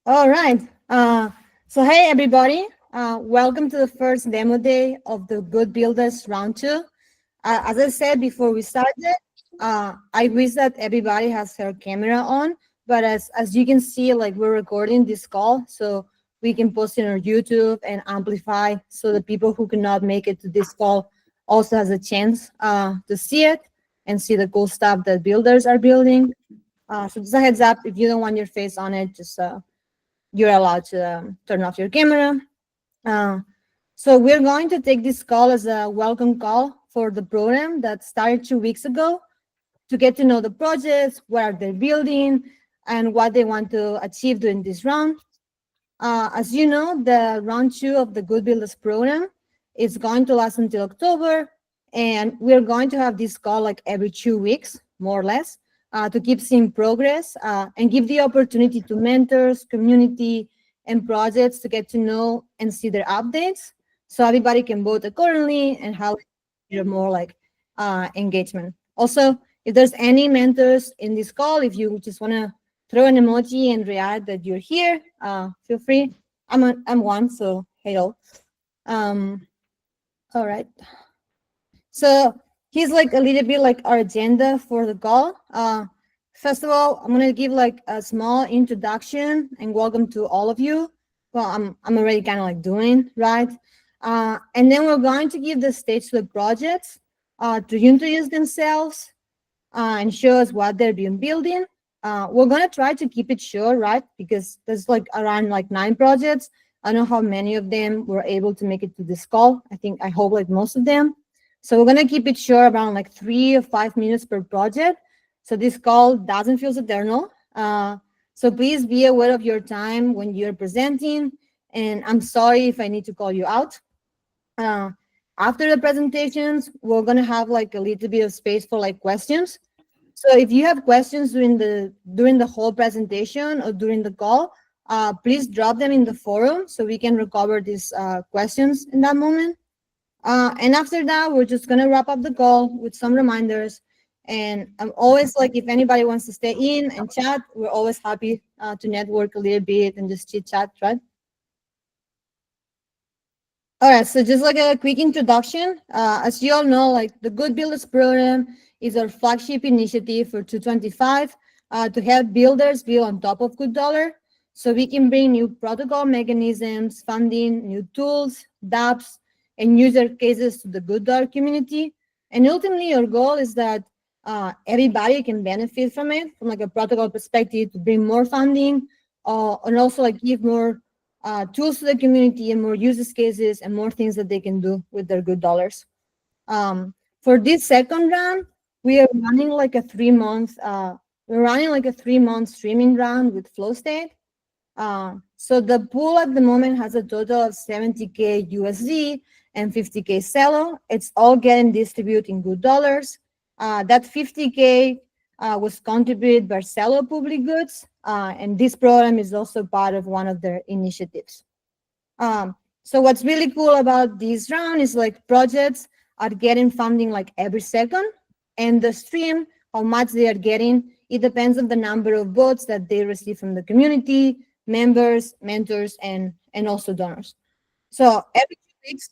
All right. So hey everybody, welcome to the first demo day of the Good Builders round two. As I said before we started, I wish that everybody has their camera on, but as you can see, like we're recording this call, so we can post it on YouTube and amplify, so the people who cannot make it to this call also has a chance to see it and see the cool stuff that builders are building. So just a heads up, if you don't want your face on it, just you're allowed to turn off your camera. Uh, so we're going to take this call as a welcome call for the program that started 2 weeks ago to get to know the projects, what are they building, and what they want to achieve during this round. As you know, the round two of the Good Builders program is going to last until October, and we're going to have this call like every 2 weeks, more or less, to keep seeing progress and give the opportunity to mentors, community, and projects to get to know and see their updates, so everybody can vote accordingly and have more like engagement. Also, if there's any mentors in this call, if you just want to throw an emoji and react that you're here, feel free. I'm one, so hey all. All right. So here's like a little bit like our agenda for the call. First of all, I'm gonna give like a small introduction and welcome to all of you. Well, I'm already kind of like doing, right? And then we're going to give the stage to the projects to introduce themselves and show us what they're been building. We're gonna try to keep it short, right? Because there's like around like 9 projects. I don't know how many of them were able to make it to this call. I hope like most of them. So we're gonna keep it short, around like 3 or 5 minutes per project. So this call doesn't feel eternal. So please be aware of your time when you're presenting. And I'm sorry if I need to call you out. After the presentations, we're gonna have like a little bit of space for like questions. So if you have questions during the whole presentation or during the call, please drop them in the forum so we can recover these questions in that moment. And after that, we're just gonna wrap up the call with some reminders. And I'm always like, if anybody wants to stay in and chat, we're always happy to network a little bit and just chit chat, right? All right, so just like a quick introduction, as you all know, like the Good Builders program is our flagship initiative for 225 to help builders build on top of GoodDollar, so we can bring new protocol mechanisms, funding, new tools, dApps, and user cases to the GoodDollar community. And ultimately, our goal is that everybody can benefit from it, from like a protocol perspective, to bring more funding, and also like give more tools to the community and more use cases and more things that they can do with their GoodDollars. For this second round, we are running like a 3-month. We're running like a 3-month streaming round with Flow State. So the pool at the moment has a total of 70K USD and 50K Celo. It's all getting distributed in GoodDollars. That 50K was contributed by Celo Public Goods, and this program is also part of one of their initiatives. So what's really cool about this round is like projects are getting funding like every second, and the stream, how much they are getting, it depends on the number of votes that they receive from the community, members, mentors, and also donors. So every 2 weeks,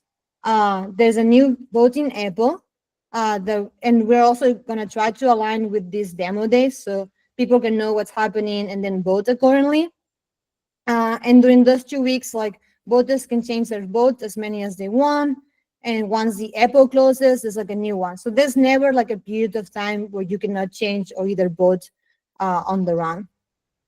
there's a new voting Apple. And we're also gonna try to align with these demo days so people can know what's happening and then vote accordingly. And during those 2 weeks, like voters can change their vote as many as they want. And once the Apple closes, there's like a new one. So there's never like a period of time where you cannot change or either vote on the run.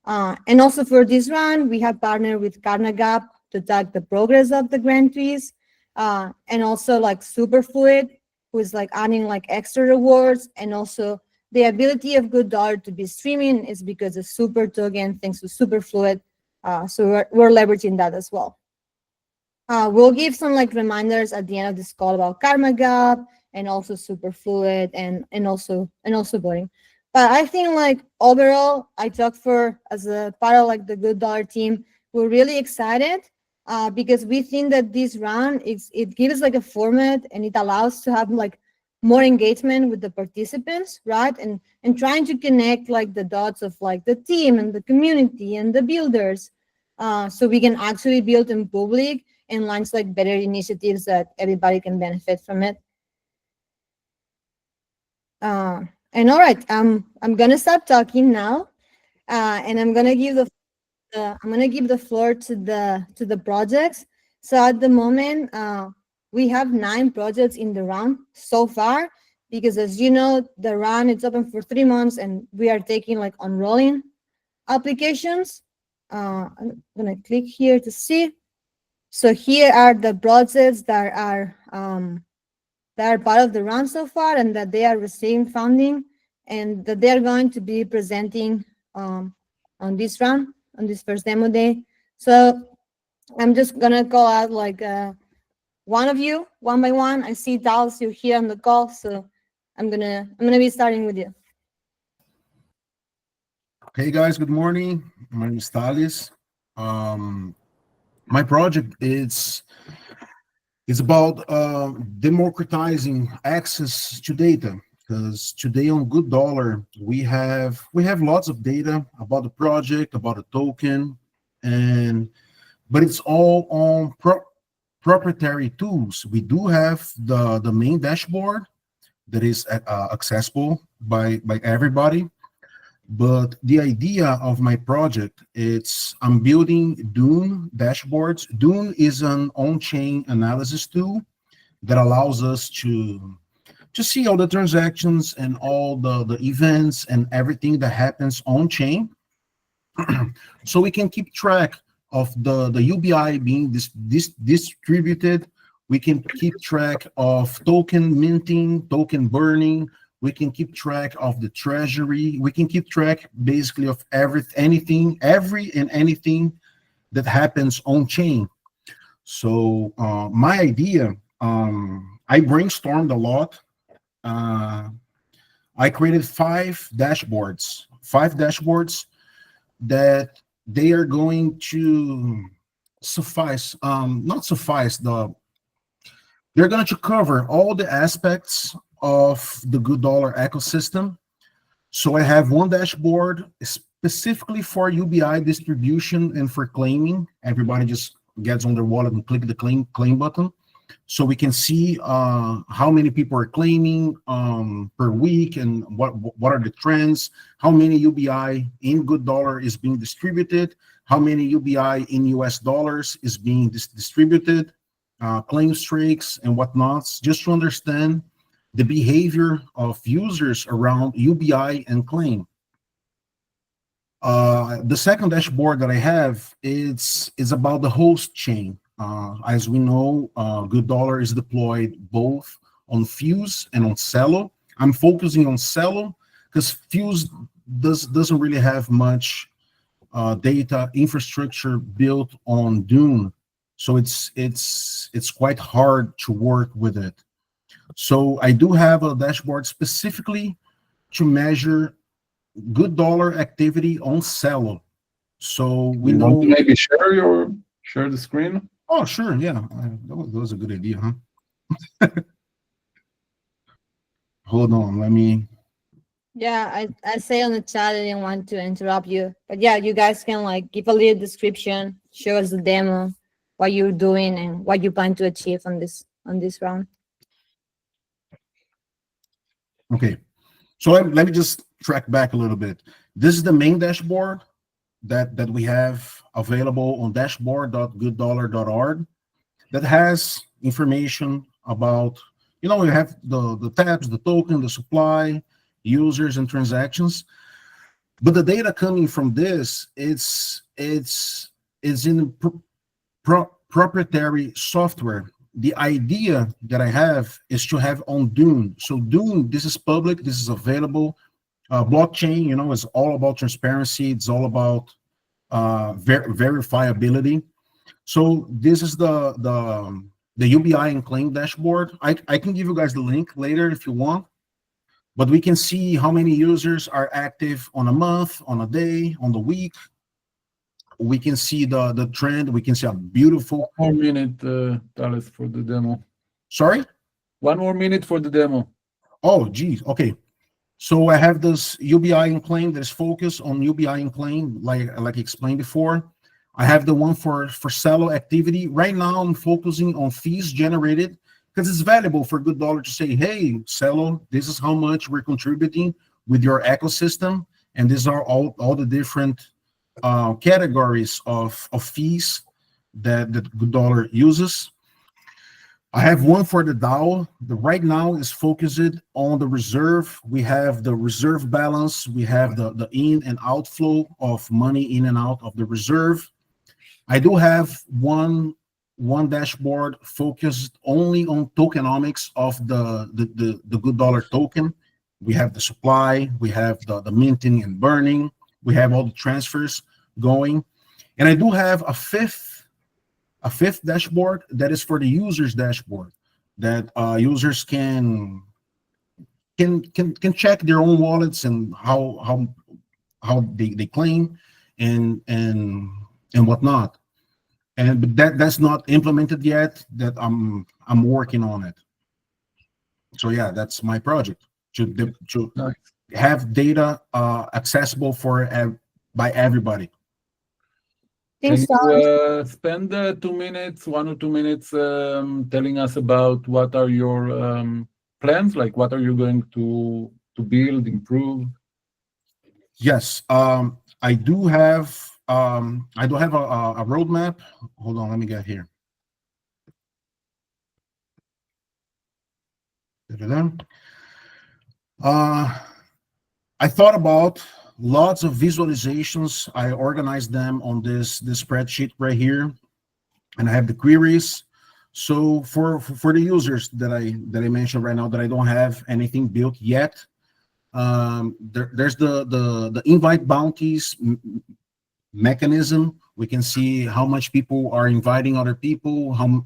And also for this run, we have partnered with Carnagap to track the progress of the grantees, and also like Superfluid, who is like adding like extra rewards, and also the ability of GoodDollar to be streaming is because of Super token, thanks to Superfluid. So we're leveraging that as well. We'll give some like reminders at the end of this call about Karma Gap and also Superfluid and also voting. But I think like overall, I talk for as a part of like the GoodDollar team, we're really excited because we think that this run it gives like a format and it allows to have like more engagement with the participants, right? And trying to connect like the dots of like the team and the community and the builders so we can actually build in public and launch like better initiatives that everybody can benefit from it. And all right, I'm gonna stop talking now, and I'm gonna give the floor to the projects. So at the moment, we have 9 projects in the round so far, because as you know, the round it's open for 3 months, and we are taking like on rolling applications. I'm gonna click here to see. So here are the projects that are part of the round so far, and that they are receiving funding, and that they are going to be presenting on this round, on this first demo day. So I'm just gonna call out like one of you, one by one. I see Dals, you're here on the call, so I'm gonna be starting with you. Hey guys, good morning. My name is Thales. My project is about democratizing access to data, because today on GoodDollar we have lots of data about the project, about the token, but it's all on proprietary tools. We do have the main dashboard that is accessible by everybody. But the idea of my project, I'm building Dune dashboards. Dune is an on-chain analysis tool that allows us to see all the transactions and all the events and everything that happens on-chain. So we can keep track of the UBI being distributed. We can keep track of token minting, token burning. We can keep track of the treasury. We can keep track basically of every and anything that happens on chain. So my idea, I brainstormed a lot. I created 5 dashboards that they are going to suffice, not suffice, they're going to cover all the aspects of the GoodDollar ecosystem. So I have one dashboard specifically for UBI distribution and for claiming. Everybody just gets on their wallet and click the claim button. So we can see how many people are claiming per week, and what are the trends, how many UBI in GoodDollar is being distributed, how many UBI in US dollars is being distributed, claim streaks and whatnots, just to understand the behavior of users around UBI and claim. The second dashboard that I have is about the host chain. As we know, GoodDollar is deployed both on Fuse and on Celo. I'm focusing on Celo because Fuse doesn't really have much data infrastructure built on Dune, so it's quite hard to work with it. So I do have a dashboard specifically to measure GoodDollar activity on Celo. So we You know. want to maybe share the screen? Oh, sure, yeah, that was a good idea, huh? Hold on, let me. Yeah, I say on the chat I didn't want to interrupt you, but yeah, you guys can like give a little description, show us the demo, what you're doing, and what you plan to achieve on this round. Okay, so let me just track back a little bit. This is the main dashboard that we have available on dashboard.gooddollar.org that has information about, we have the tabs, the token, the supply, users, and transactions. But the data coming from this, it's in proprietary software. The idea that I have is to have on Dune. So Dune, this is public, this is available. Blockchain, is all about transparency. It's all about verifiability. So this is the UBI and claim dashboard. I can give you guys the link later if you want, but we can see how many users are active on a month, on a day, on the week. We can see the trend. We can see a beautiful. 1 minute, Thales, for the demo. Sorry? 1 more minute for the demo. Oh, geez. Okay. So I have this UBI and claim that is focused on UBI and claim, like I explained before. I have the one for Celo activity. Right now, I'm focusing on fees generated because it's valuable for GoodDollar to say, hey, Celo, this is how much we're contributing with your ecosystem. And these are all the different categories of fees that GoodDollar uses. I have one for the DAO. The right now is focused on the reserve. We have the reserve balance. We have the in and outflow of money in and out of the reserve. I do have one dashboard focused only on tokenomics of the GoodDollar token. We have the supply, we have the minting and burning, we have all the transfers going. And I do have a fifth dashboard that is for the users dashboard that users can check their own wallets and how they claim and whatnot. But that's not implemented yet. That I'm working on it. So yeah, that's my project to Nice. have data accessible by everybody. Can Thanks, you spend 2 minutes, 1 or 2 minutes, telling us about what are your plans? Like, what are you going to build, improve? Yes, I do have a roadmap. Hold on, let me get here. I thought about lots of visualizations. I organized them on this spreadsheet right here, and I have the queries. So for the users that I mentioned right now that I don't have anything built yet, there's the invite bounties mechanism. We can see how much people are inviting other people, how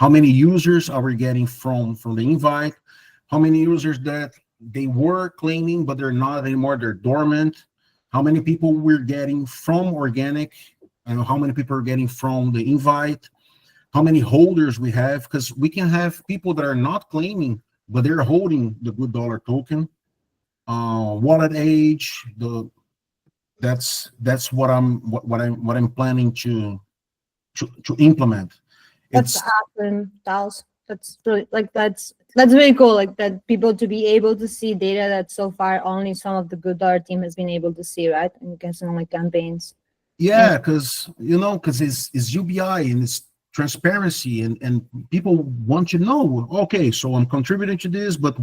many users are we getting from the invite, how many users that they were claiming but they're not anymore, they're dormant, how many people we're getting from organic, and how many people are getting from the invite, how many holders we have, because we can have people that are not claiming but they're holding the GoodDollar token, wallet age. That's what I'm planning to implement. That's It's awesome, Dals. That's really that's really cool. Like that people to be able to see data that so far only some of the GoodDollar team has been able to see, right? And you can see like campaigns. yeah, because it's UBI and it's transparency and people want to know, okay, so I'm contributing to this, but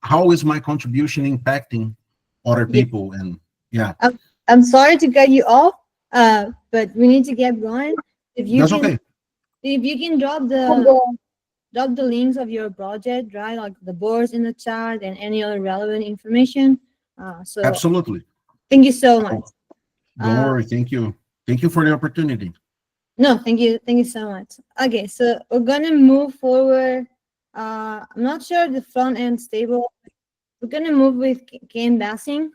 how is my contribution impacting other Yeah. people? And yeah, I'm sorry to cut you off, but we need to get going. If you that's can, okay. if you can drop the links of your project, right? Like the boards in the chat and any other relevant information. So Absolutely. thank you so much. Don't worry. Thank you for the opportunity. No, thank you so much. Okay, so we're gonna move forward. I'm not sure the front end stable. We're gonna move with Ken Bassing.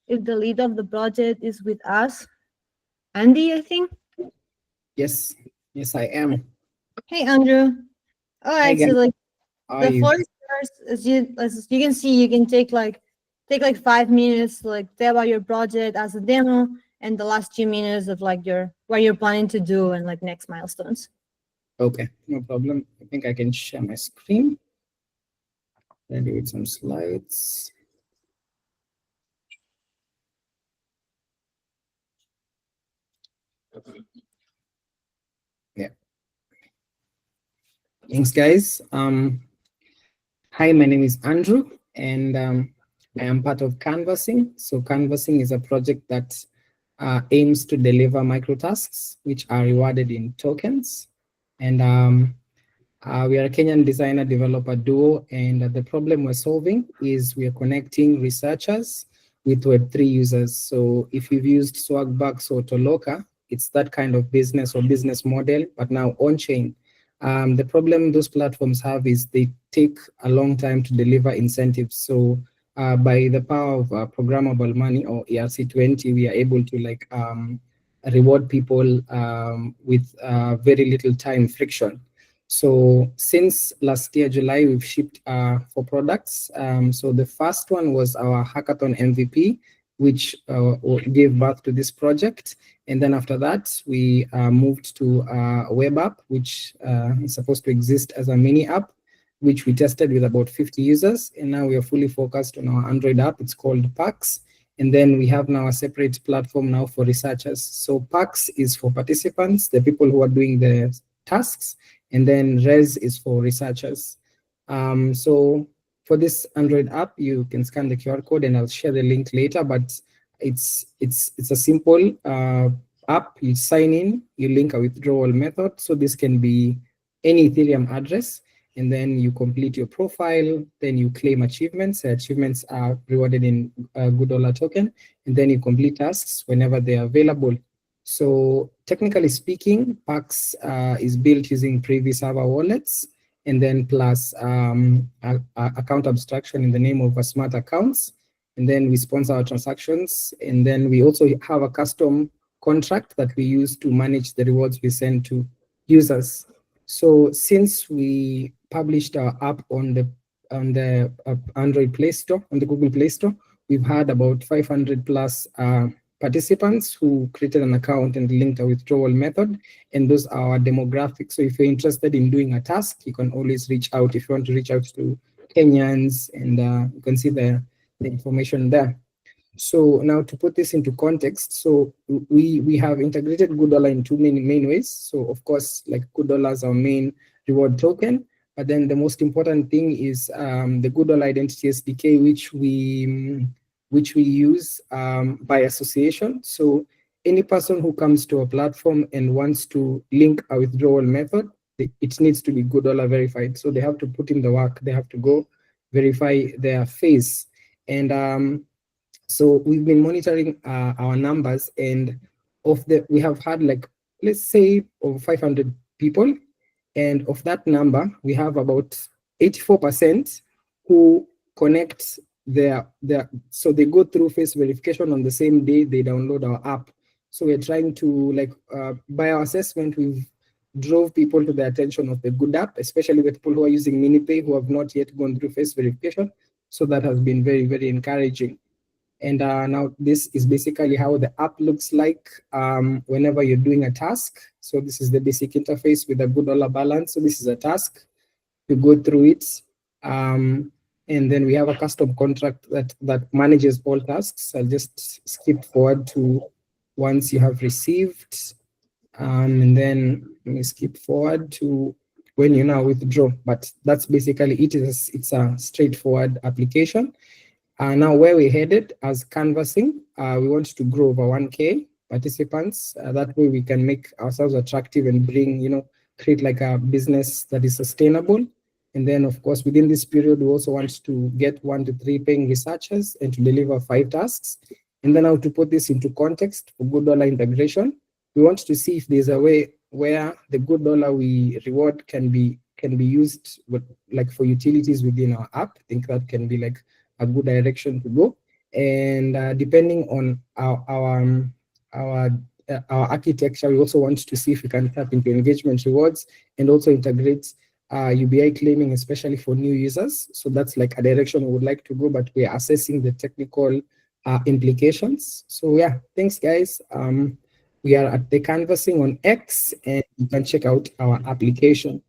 If the lead of the project is with us, Andy, I think. Yes, I am. Hey, Andrew. All right, so again. like How the are you? first verse, as you can see, you can take like 5 minutes to like tell about your project as a demo, and the last 2 minutes of like what you're planning to do and like next milestones. Okay, no problem. I think I can share my screen. Ready with some slides. Yeah. Thanks, guys. Hi, my name is Andrew, and I am part of Canvassing. So Canvassing is a project that aims to deliver microtasks, which are rewarded in tokens. And we are a Kenyan designer developer duo, and the problem we're solving is we are connecting researchers with Web3 users. So if you've used Swagbucks or Toloka, it's that kind of business or business model, but now on-chain. The problem those platforms have is they take a long time to deliver incentives. So by the power of programmable money or ERC20, we are able to like reward people with very little time friction. So since last year, July, we've shipped 4 products. So the first one was our hackathon MVP, which gave birth to this project. And then after that, we moved to a web app, which is supposed to exist as a mini app, which we tested with about 50 users. And now we are fully focused on our Android app. It's called Pax. And then we have now a separate platform now for researchers. So Pax is for participants, the people who are doing the tasks, and then Res is for researchers. So for this Android app, you can scan the QR code, and I'll share the link later, but it's a simple app. You sign in, you link a withdrawal method. So this can be any Ethereum address, and then you complete your profile, then you claim achievements. The achievements are rewarded in GoodDollar token, and then you complete tasks whenever they are available. So technically speaking, Pax is built using Privy server wallets, and then plus account abstraction in the name of a smart accounts. And then we sponsor our transactions. And then we also have a custom contract that we use to manage the rewards we send to users. So since we published our app on the Android Play Store, on the Google Play Store, we've had about 500 plus participants who created an account and linked a withdrawal method, and those are our demographics. So if you're interested in doing a task, you can always reach out. If you want to reach out to Kenyans, and you can see the information there. So now to put this into context, so we have integrated GoodDollar in two main ways. So of course, like GoodDollar is our main reward token, but then the most important thing is the GoodDollar Identity SDK, which we use by association. So any person who comes to a platform and wants to link a withdrawal method, it needs to be GoodDollar verified. So they have to put in the work. They have to go verify their face. And so we've been monitoring our numbers, and we have had, like, let's say over 500 people. And of that number, we have about 84% who connect so they go through face verification on the same day they download our app. So we're trying to, like, by our assessment, we've drove people to the attention of the good app, especially the people who are using MiniPay who have not yet gone through face verification. So that has been very, very encouraging. And now this is basically how the app looks like whenever you're doing a task. So this is the basic interface with a GoodDollar balance. So this is a task. You go through it. And then we have a custom contract that manages all tasks. I'll just skip forward to once you have received. And then let me skip forward to when you now withdraw. But that's basically it. It's a straightforward application. Now where we're headed as canvassing, we want to grow over 1K participants. That way we can make ourselves attractive and create like a business that is sustainable. And then of course, within this period, we also want to get 1 to 3 paying researchers and to deliver 5 tasks. And then how to put this into context for GoodDollar integration, we want to see if there's a way where the GoodDollar we reward can be used like for utilities within our app. I think that can be like a good direction to go. And depending on our architecture, we also want to see if we can tap into engagement rewards and also integrate UBI claiming, especially for new users. So that's like a direction we would like to go, but we are assessing the technical implications. So yeah, thanks guys. We are at the canvassing on X, and you can check out our application.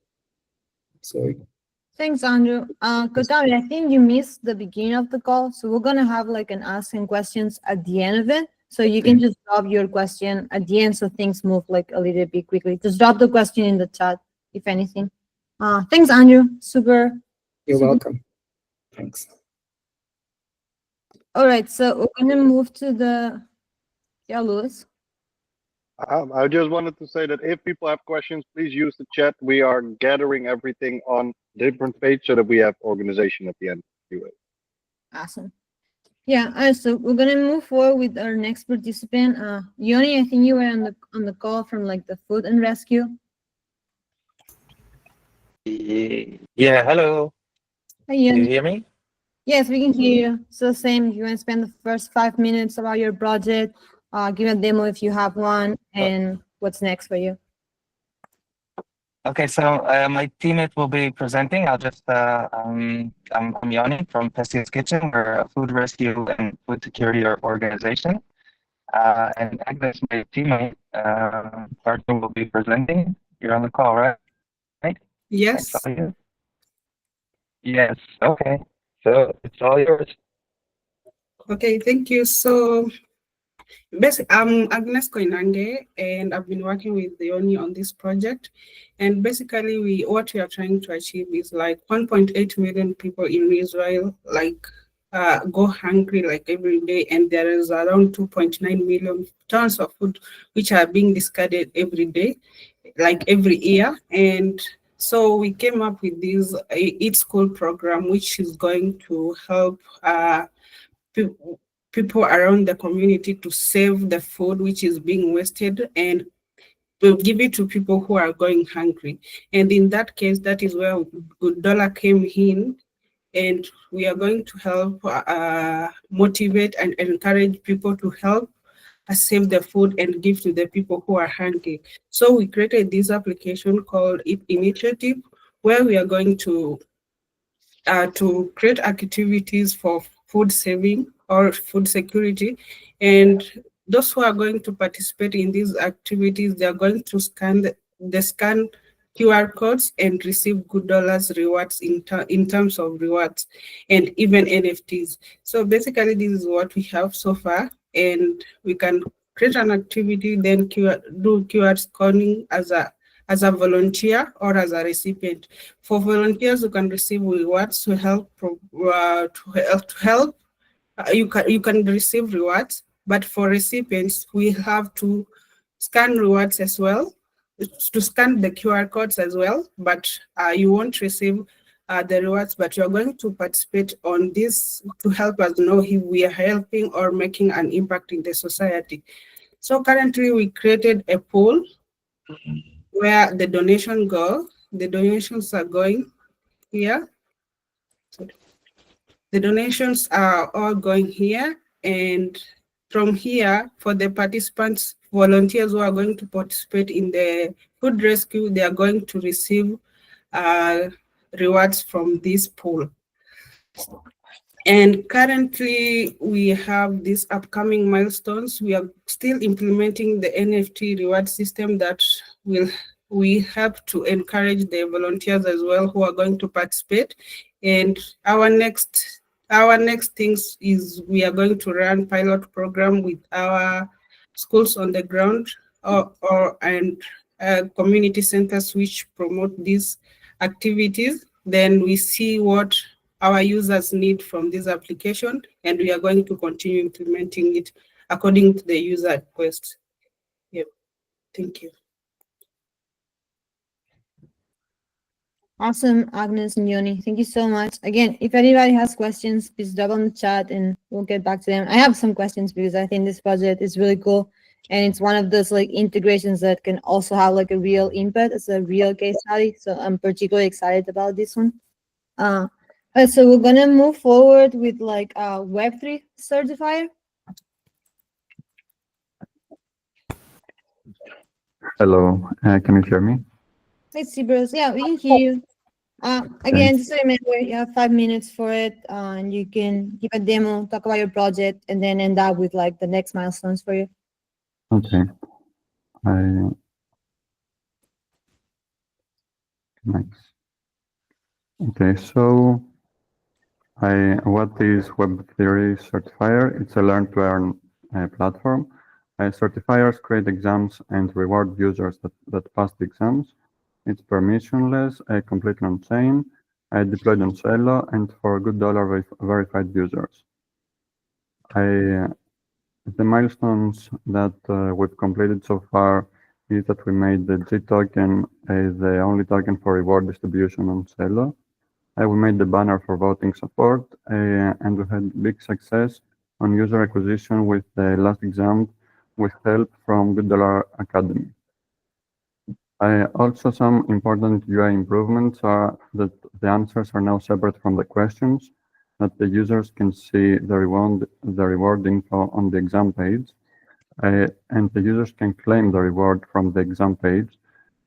So thanks, Andrew. Kotavi, I think you missed the beginning of the call, so we're gonna have like an asking questions at the end of it. So you can just drop your question at the end, so things move like a little bit quickly. Just drop the question in the chat, if anything. Thanks, Andrew. Super. You're welcome. Thanks. All right, so we're gonna move to Louis. I just wanted to say that if people have questions, please use the chat. We are gathering everything on different page so that we have organization at the end. Awesome. Yeah, so we're gonna move forward with our next participant. Yoni, I think you were on the call from like the food and rescue. Yeah, hello. Hi, Can you Yoni. hear me? Yes, we can hear you. So same, you want to spend the first 5 minutes about your project, give a demo if you have one, and what's next for you. Okay, so my teammate will be presenting. I'll just, I'm Yanni from Pesti's Kitchen. We're a food rescue and food security organization. And Agnes, my teammate, partner, will be presenting. You're on the call, right? Yes. I saw you. Yes, okay. So it's all yours. Okay, thank you. So basically, I'm Agnes Koinange, and I've been working with Yoni on this project. And basically, what we are trying to achieve is like 1.8 million people in Israel, like go hungry like every day, and there is around 2.9 million tons of food which are being discarded every day, like every year. And so we came up with this Eat School program, which is going to help people around the community to save the food which is being wasted and to give it to people who are going hungry. And in that case, that is where GoodDollar came in, and we are going to help motivate and encourage people to help save the food and give to the people who are hungry. So we created this application called Eat Initiative, where we are going to create activities for food saving or food security. And those who are going to participate in these activities, they are going to scan scan QR codes and receive GoodDollars rewards in terms of rewards and even NFTs. So basically, this is what we have so far, and we can create an activity, then do QR scanning as a volunteer or as a recipient. For volunteers, you can receive rewards to help. You can receive rewards, but for recipients, we have to scan rewards as well, to scan the QR codes as well. But you won't receive the rewards, but you're going to participate on this to help us know if we are helping or making an impact in the society. So currently, we created a pool where the donation go. The donations are going here. The donations are all going here, and from here, for the participants, volunteers who are going to participate in the food rescue, they are going to receive rewards from this pool. And currently, we have these upcoming milestones. We are still implementing the NFT reward system that we have to encourage the volunteers as well who are going to participate. And our next things is we are going to run pilot program with our schools on the ground and community centers which promote these activities. Then we see what our users need from this application, and we are going to continue implementing it according to the user request. Yep. Thank you. Awesome, Agnes and Yoni. Thank you so much. Again, if anybody has questions, please drop on the chat and we'll get back to them. I have some questions because I think this project is really cool. And it's one of those like integrations that can also have like a real impact. It's a real case study. So I'm particularly excited about this one. So we're gonna move forward with like Web3 Certifier. Hello, can you hear me? Let's see, bros. Yeah, we can hear you. Again, just a remember, you have 5 minutes for it, and you can give a demo, talk about your project, and then end up with like the next milestones for you. Okay. Nice. Okay, so what is Web3 Certifier? It's a learn-to-earn platform. Certifiers create exams and reward users that pass the exams. It's permissionless, completely on-chain, deployed on Celo, and for GoodDollar verified users. The milestones that we've completed so far is that we made the G token the only token for reward distribution on Celo. We made the banner for voting support, and we had big success on user acquisition with the last exam with help from GoodDollar Academy. Also, some important UI improvements are that the answers are now separate from the questions, that the users can see the reward info on the exam page, and the users can claim the reward from the exam page.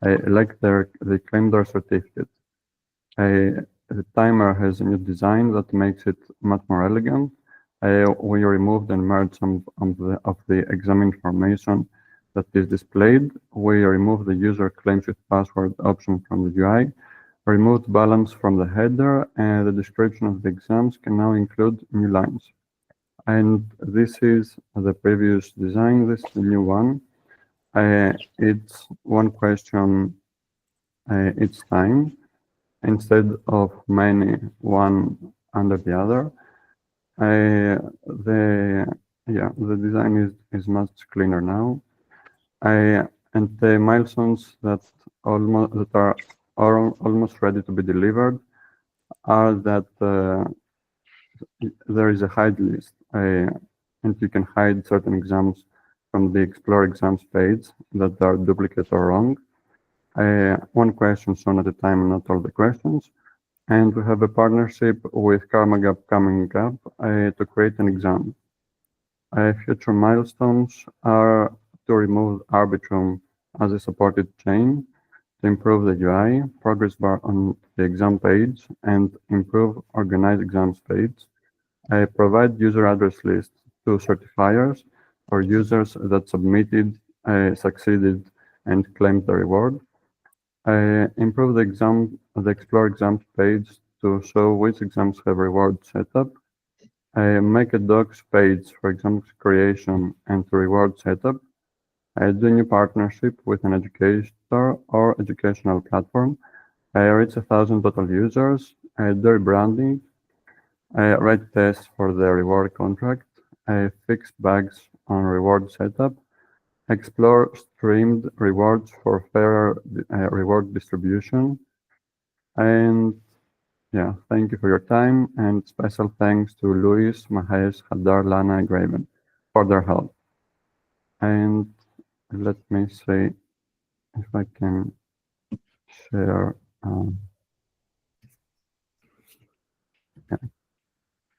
like they claim their certificate. The timer has a new design that makes it much more elegant. We removed and merged some of the exam information that is displayed. We removed the user claims with password option from the UI, removed balance from the header, and the description of the exams can now include new lines. And this is the previous design, this is the new one. It's one question each time, instead of many, one under the other. The design is much cleaner now. And the milestones that are almost ready to be delivered are that there is a hide list, and you can hide certain exams from the Explore Exams page that are duplicate or wrong. One question shown at a time, not all the questions. And we have a partnership with KarmaGap coming up to create an exam. Future milestones are to remove Arbitrum as a supported chain, to improve the UI, progress bar on the exam page, and improve organized exams page. Provide user address lists to certifiers or users that submitted, succeeded, and claimed the reward. Improve the Explore Exams page to show which exams have reward setup. Make a docs page for exams creation and reward setup. Do a new partnership with an educator or educational platform. Reach 1,000 total users. Do rebranding. Write tests for the reward contract. Fix bugs on reward setup. Explore streamed rewards for fairer reward distribution. And yeah, thank you for your time, and special thanks to Luis, Mahesh, Hadar, Lana, and Graven for their help. And let me see if I can share.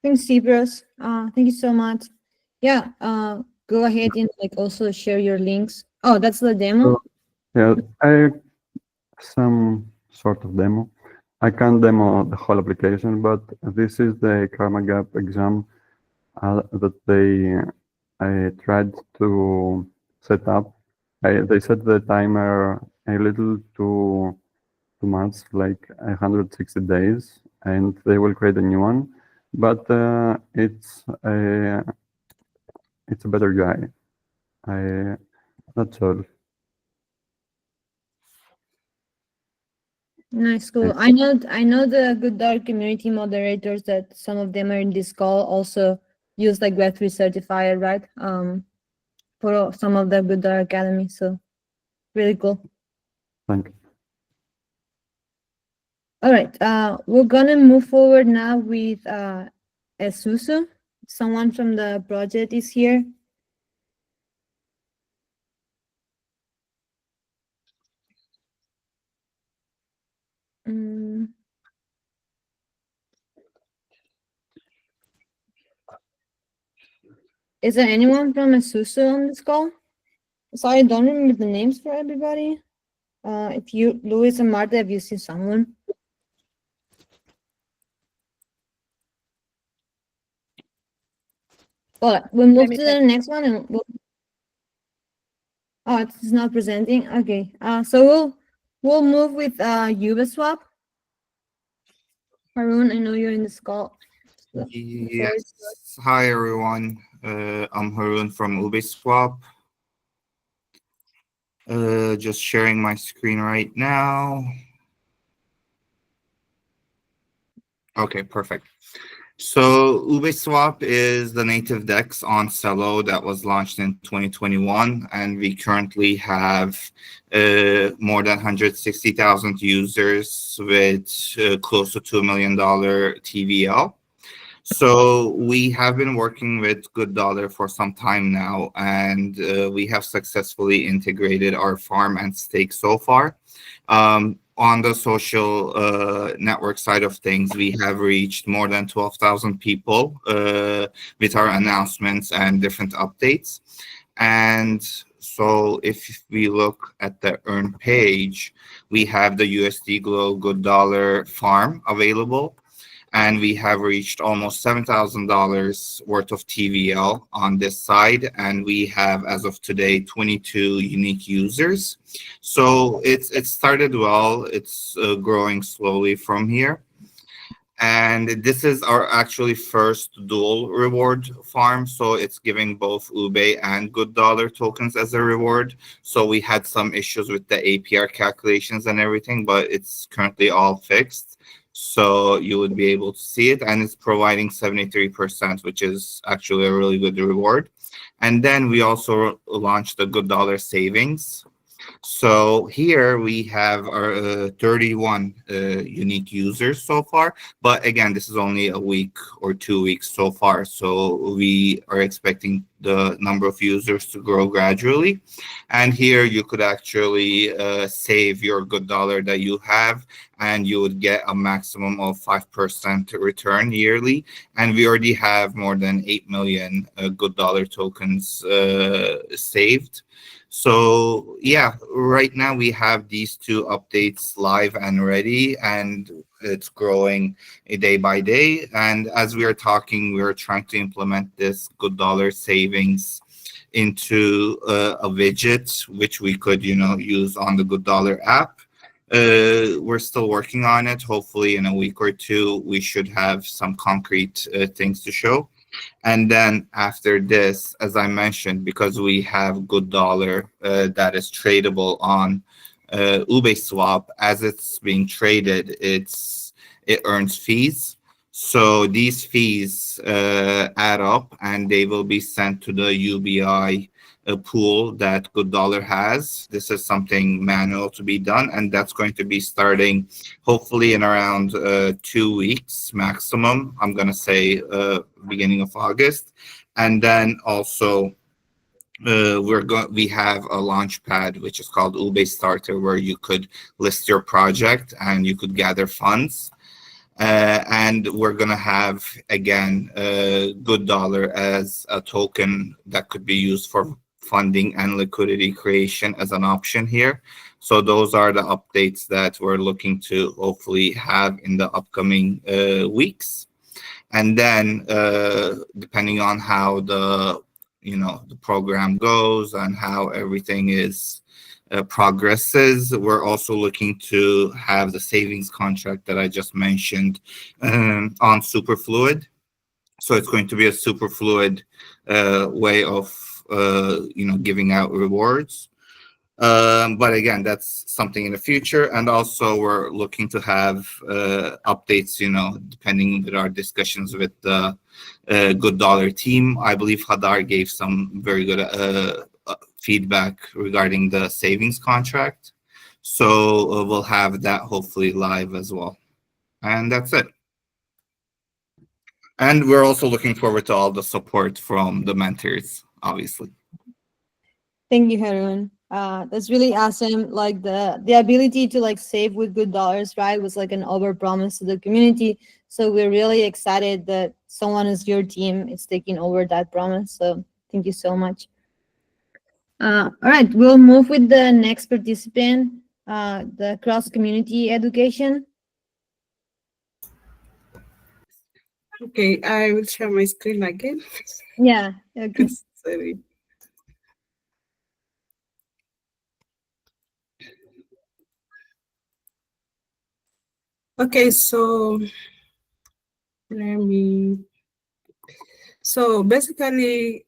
Thanks, Cibros. Thank you so much. Yeah, go ahead and also share your links. Oh, that's the demo? So, yeah, some sort of demo. I can't demo the whole application, but this is the KarmaGap exam that they tried to set up. They set the timer a little too much, like 160 days, and they will create a new one. But it's a better UI. That's all. Nice, cool. I know the GoodDollar community moderators, that some of them are in this call, also use like Web3 Certifier, right? For some of the GoodDollar Academy. So really cool. Thank you. All right, we're gonna move forward now with Esusu. Someone from the project is here. Is there anyone from Esusu on this call? Sorry, I don't remember the names for everybody. If you, Luis and Marta, have you seen someone? Well, we'll move to the next one, and oh, it's not presenting. Okay. So we'll move with Ubeswap. Harun, I know you're in this call. So yes. Hi everyone. I'm Harun from Ubeswap. Just sharing my screen right now. Okay, perfect. So Ubeswap is the native DEX on Celo that was launched in 2021, and we currently have more than 160,000 users with close to $2 million TVL. So we have been working with GoodDollar for some time now, and we have successfully integrated our farm and stake so far. On the social network side of things, we have reached more than 12,000 people with our announcements and different updates. And So if we look at the earn page, we have the USD Glow GoodDollar farm available, and we have reached almost $7,000 worth of TVL on this side, and we have, as of today, 22 unique users. So it started well. It's growing slowly from here. And this is our actually first dual reward farm. So it's giving both Ube and GoodDollar tokens as a reward. So we had some issues with the APR calculations and everything, but it's currently all fixed. So you would be able to see it, and it's providing 73%, which is actually a really good reward. And then we also launched the GoodDollar savings. So here we have our 31 unique users so far, but again, this is only a week or 2 weeks so far. So we are expecting the number of users to grow gradually. And here you could actually save your GoodDollar that you have, and you would get a maximum of 5% return yearly. And we already have more than 8 million GoodDollar tokens saved. So yeah, right now we have these two updates live and ready, and it's growing day by day. And as we are talking, we're trying to implement this GoodDollar savings into a widget, which we could, use on the GoodDollar app. We're still working on it. Hopefully in a week or two, we should have some concrete things to show. And then after this, as I mentioned, because we have GoodDollar that is tradable on Ubeswap, as it's being traded, it earns fees. So these fees add up, and they will be sent to the UBI pool that GoodDollar has. This is something manual to be done, and that's going to be starting hopefully in around 2 weeks maximum. I'm going to say beginning of August. And then also we have a launch pad which is called Ube Starter, where you could list your project and you could gather funds. And we're going to have, again, GoodDollar as a token that could be used for funding and liquidity creation as an option here. So those are the updates that we're looking to hopefully have in the upcoming weeks. And then depending on how the program goes and how everything is progresses, we're also looking to have the savings contract that I just mentioned on Superfluid. So it's going to be a Superfluid way of giving out rewards. But again, that's something in the future. And also we're looking to have updates, depending on our discussions with the GoodDollar team. I believe Hadar gave some very good feedback regarding the savings contract. So we'll have that hopefully live as well. And that's it. And we're also looking forward to all the support from the mentors, obviously. Thank you, Harun. That's really awesome. Like the ability to save with GoodDollars, right, was like an overpromise to the community. So we're really excited that someone is your team is taking over that promise. So thank you so much. All right, we'll move with the next participant, the cross-community education. Okay, I will share my screen again. Yeah, okay. Sorry. Okay, so basically,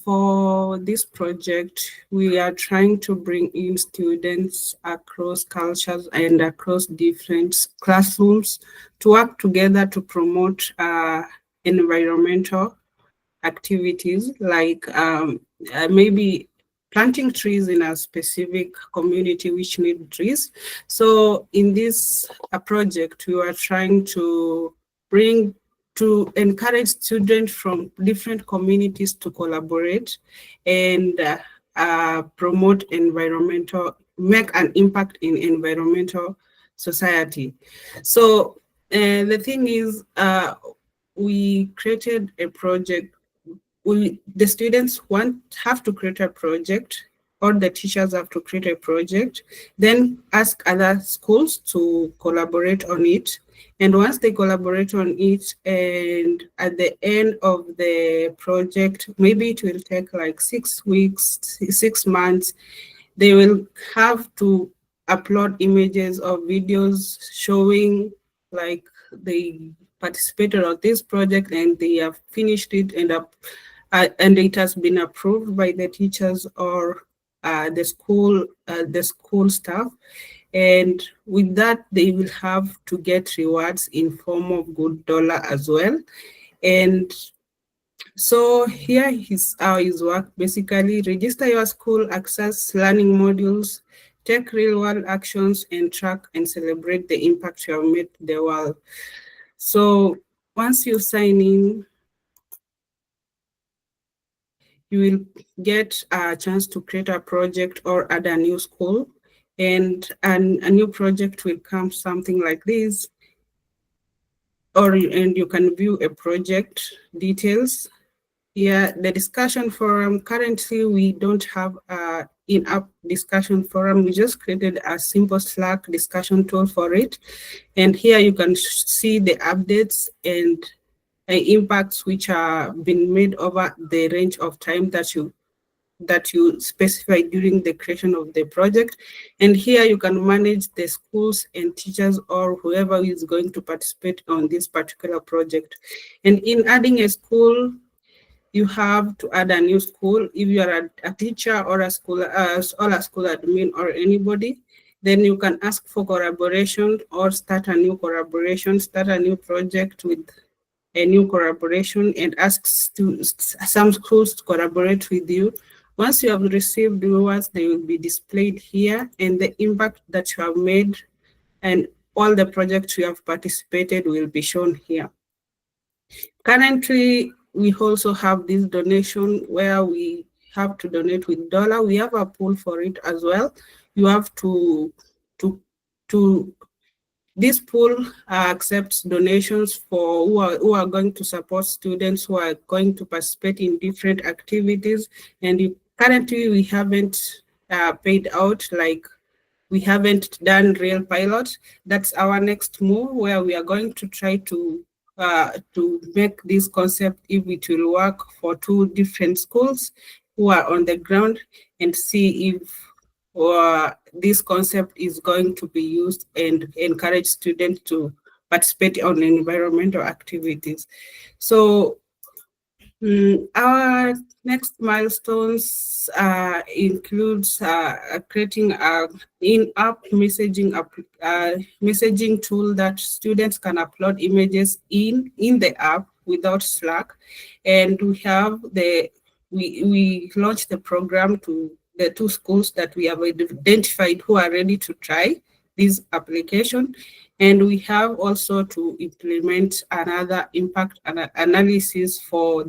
for this project, we are trying to bring in students across cultures and across different classrooms to work together to promote environmental activities, like maybe planting trees in a specific community which need trees. So in this project, we were trying to encourage students from different communities to collaborate and promote make an impact in environmental society. So the thing is, we created a project the students have to create a project, or the teachers have to create a project, then ask other schools to collaborate on it. And once they collaborate on it, and at the end of the project, maybe it will take like 6 weeks, 6 months, they will have to upload images or videos showing like they participated on this project and they have finished it, and it has been approved by the teachers or the school staff. And with that, they will have to get rewards in form of GoodDollar as well. And so here is how it works. Basically, register your school, access learning modules, take real-world actions, and track and celebrate the impact you have made to the world. So once you sign in, you will get a chance to create a project or add a new school, and a new project will come something like this. And you can view a project details. Yeah, the discussion forum, currently we don't have an in-app discussion forum. We just created a simple Slack discussion tool for it. And here you can see the updates and impacts which are being made over the range of time that you specify during the creation of the project. And here you can manage the schools and teachers or whoever is going to participate on this particular project. And in adding a school, you have to add a new school. If you are a teacher or a school admin or anybody, then you can ask for collaboration or start a new collaboration, start a new project with a new collaboration, and ask some schools to collaborate with you. Once you have received rewards, they will be displayed here, and the impact that you have made and all the projects you have participated will be shown here. Currently, we also have this donation where we have to donate with dollar. We have a pool for it as well. You have this pool accepts donations for who are going to support students who are going to participate in different activities. And currently, we haven't paid out, like we haven't done real pilot. That's our next move, where we are going to try to make this concept, if it will work for 2 different schools who are on the ground, and see if this concept is going to be used and encourage students to participate on environmental activities. So our next milestones includes creating an in-app messaging tool that students can upload images in the app without Slack. And we have we launched the program to the 2 schools that we have identified who are ready to try this application. And we have also to implement another impact analysis for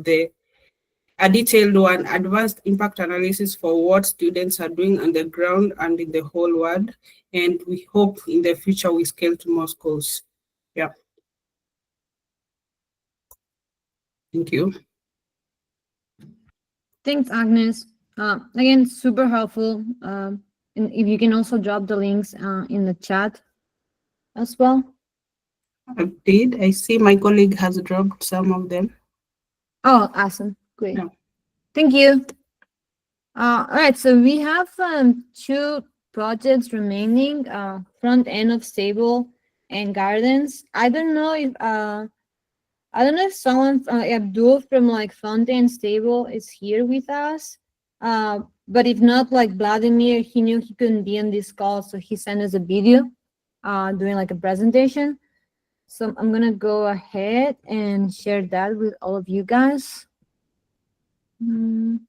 a detailed one, advanced impact analysis for what students are doing on the ground and in the whole world. And we hope in the future we scale to more schools. Yeah. Thank you. Thanks, Agnes. Again, super helpful. And if you can also drop the links in the chat as well. I did. I see my colleague has dropped some of them. Oh, awesome. Great. Yeah. Thank you. All right, so we have 2 projects remaining, front end of Stable and Gardens. I don't know if someone, Abdul from like front end Stable is here with us. But if not, like Vladimir, he knew he couldn't be on this call, so he sent us a video doing like a presentation. So I'm gonna go ahead and share that with all of you guys. Good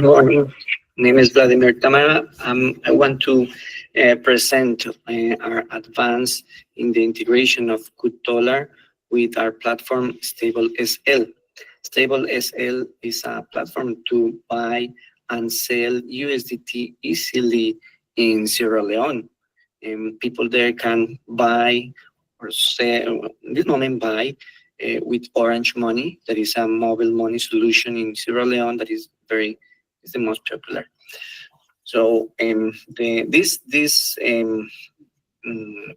morning. My name is Vladimir Tamara. I want to present our advance in the integration of GoodDollar with our platform Stable SL. Stable SL is a platform to buy and sell USDT easily in Sierra Leone. And people there can buy or sell, in this moment buy with Orange Money. That is a mobile money solution in Sierra Leone that is the most popular. So this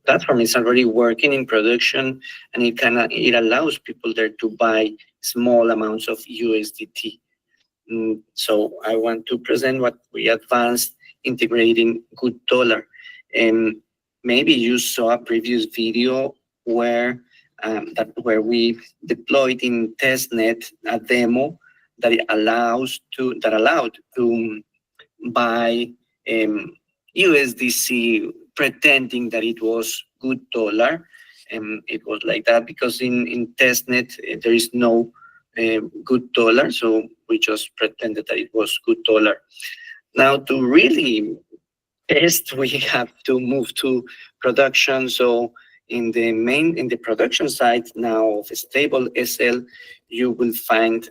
platform is already working in production, and it allows people there to buy small amounts of USDT. So I want to present what we advanced integrating GoodDollar. Maybe you saw a previous video where we deployed in testnet a demo that allowed to buy USDC pretending that it was GoodDollar. It was like that because in testnet there is no GoodDollar, so we just pretended that it was GoodDollar. Now to really test, we have to move to production. So in the production side now of Stable SL, you will find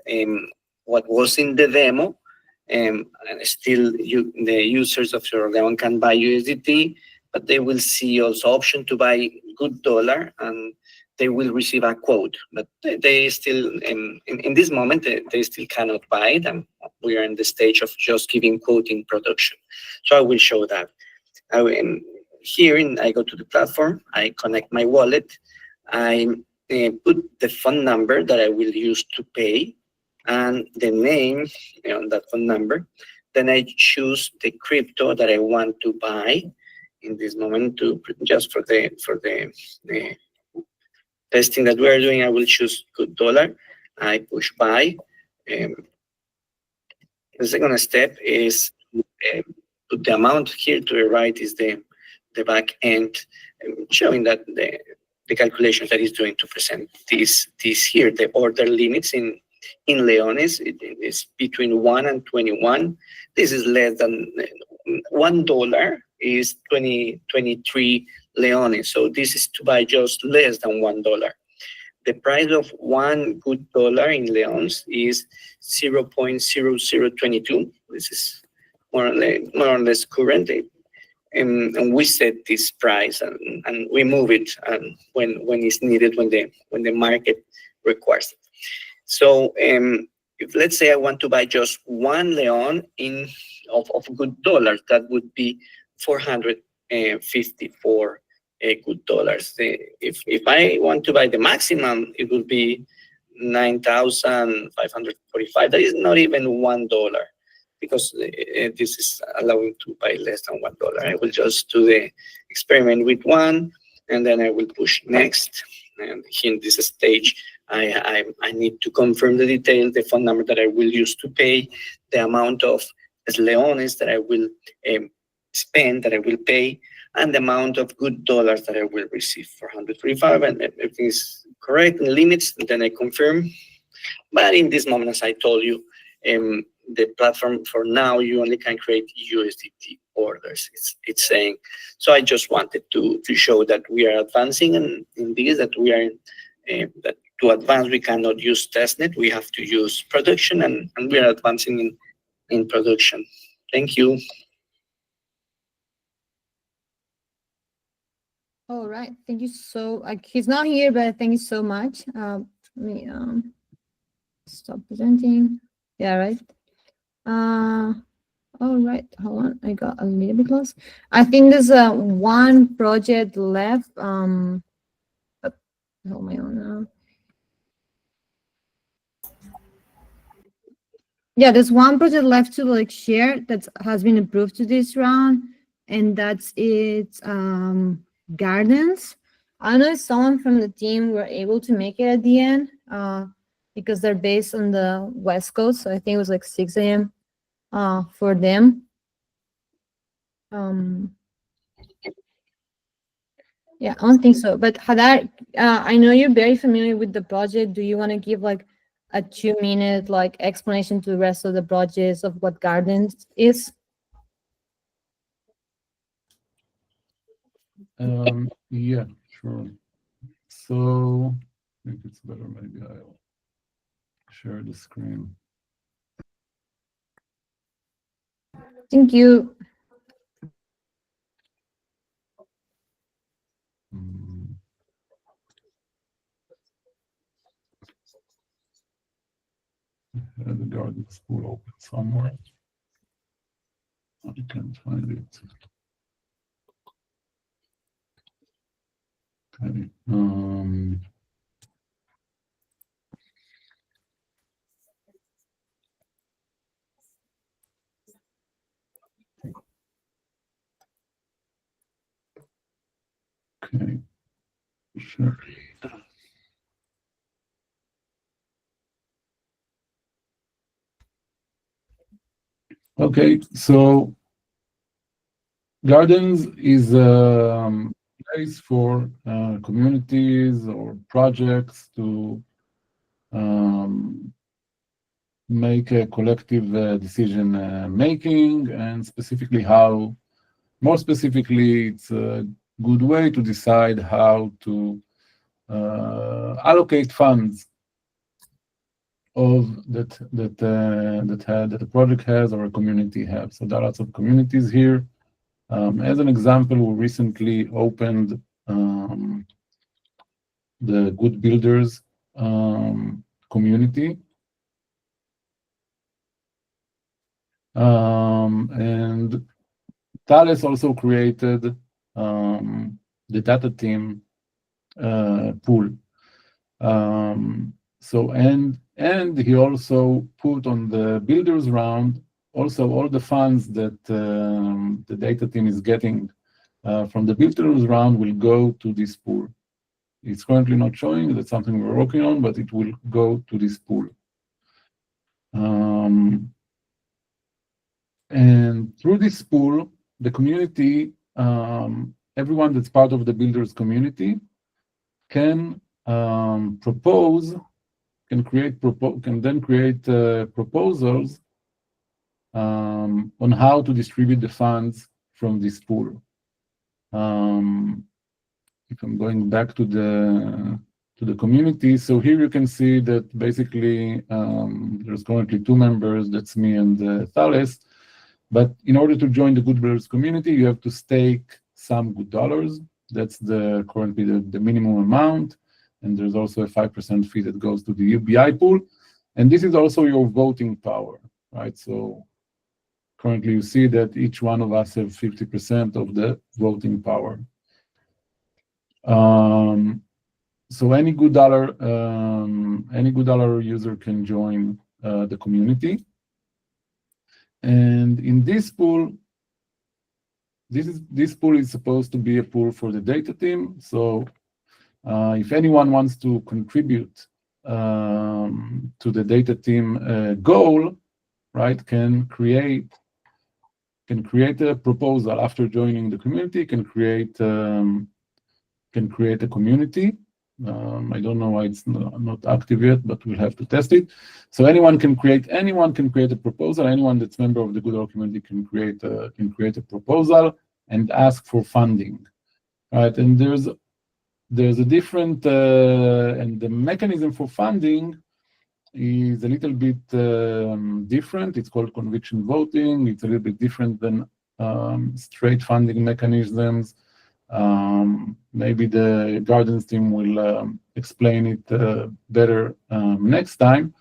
what was in the demo. And still the users of Sierra Leone can buy USDT, but they will see also option to buy GoodDollar, and they will receive a quote. But they still, in this moment, they still cannot buy it, and we are in the stage of just giving quote in production. So I will show that. I go to the platform, I connect my wallet, I put the phone number that I will use to pay, and the name on that phone number. Then I choose the crypto that I want to buy in this moment just for the testing that we are doing. I will choose GoodDollar. I push buy. The second step is put the amount here to the right is the back end, showing that the calculation that is doing to present this here, the order limits in Leones, it is between 1 and 21. This is less than $1 is 23 Leones. So this is to buy just less than $1. The price of one GoodDollar in Leones is 0.0022. This is more or less current. And we set this price and we move it when it's needed, when the market requires it. So if let's say I want to buy just 1 Leon of GoodDollar, that would be 454 GoodDollars. If I want to buy the maximum, it would be 9,545. That is not even $1, because this is allowing to buy less than $1. I will just do the experiment with 1, and then I will push next. And here in this stage, I need to confirm the details, the phone number that I will use to pay, the amount of Leones that I will spend, that I will pay, and the amount of GoodDollars that I will receive, 445, and everything is correct in limits, and then I confirm. But in this moment, as I told you, the platform for now, you only can create USDT orders, it's saying. So I just wanted to show that we are advancing in this, that we are that to advance, we cannot use testnet, we have to use production, and we are advancing in production. Thank you. All right, thank you he's not here, but thank you so much. Let me stop presenting. Yeah, right. All right, hold on, I got a little bit lost. I think there's one project left. Hold my own now. Yeah, there's one project left to share that has been approved to this round, and that's Gardens. I don't know if someone from the team were able to make it at the end, because they're based on the West Coast, so I think it was 6 a.m. For them. Yeah, I don't think so. But Hadar, I know you're very familiar with the project. Do you want to give a 2-minute explanation to the rest of the projects of what Gardens is? Yeah, sure. So I think it's better, maybe I'll share the screen. Thank you. The garden school open somewhere. I can't find it. Okay. Okay. Sure. Okay, so Gardens is a place for communities or projects to make a collective decision making, and more specifically, it's a good way to decide how to allocate funds that a project has or a community has. So there are lots of communities here. As an example, we recently opened the GoodBuilders community. And Thales also created the data team pool. And he also put on the builders round also all the funds that the data team is getting from the builders round will go to this pool. It's currently not showing. That's something we're working on, but it will go to this pool. And through this pool, the community, everyone that's part of the builders community can then create proposals on how to distribute the funds from this pool. If I'm going back to the community, so here you can see that basically there's currently 2 members, that's me and Thales. But in order to join the GoodBuilders community, you have to stake some GoodDollars. That's currently the minimum amount. And there's also a 5% fee that goes to the UBI pool. And this is also your voting power, right? So currently you see that each one of us have 50% of the voting power. So any GoodDollar user can join the community. And in this pool, this pool is supposed to be a pool for the data team. So if anyone wants to contribute to the data team goal, right, can create a proposal after joining the community. Can create a community. I don't know why it's not active yet, but we'll have to test it. So anyone can create a proposal. Anyone that's member of the GoodDollar community can create a proposal and ask for funding, right? And there's a different and the mechanism for funding is a little bit different. It's called conviction voting. It's a little bit different than straight funding mechanisms. Maybe the Gardens team will explain it better next time.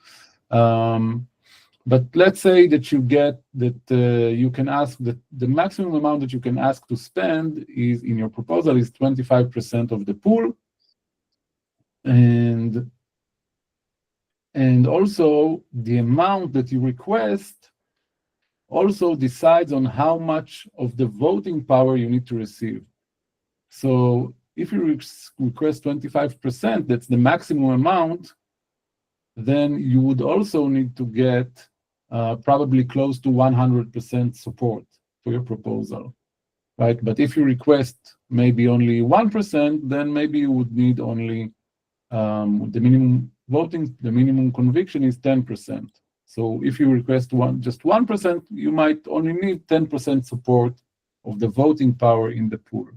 But let's say that you can ask that the maximum amount that you can ask to spend is in your proposal is 25% of the pool, and also the amount that you request also decides on how much of the voting power you need to receive. So if you request 25%, that's the maximum amount, then you would also need to get probably close to 100% support for your proposal, right? But if you request maybe only 1%, then maybe you would need only the minimum conviction is 10%. So if you request just 1%, you might only need 10% support of the voting power in the pool.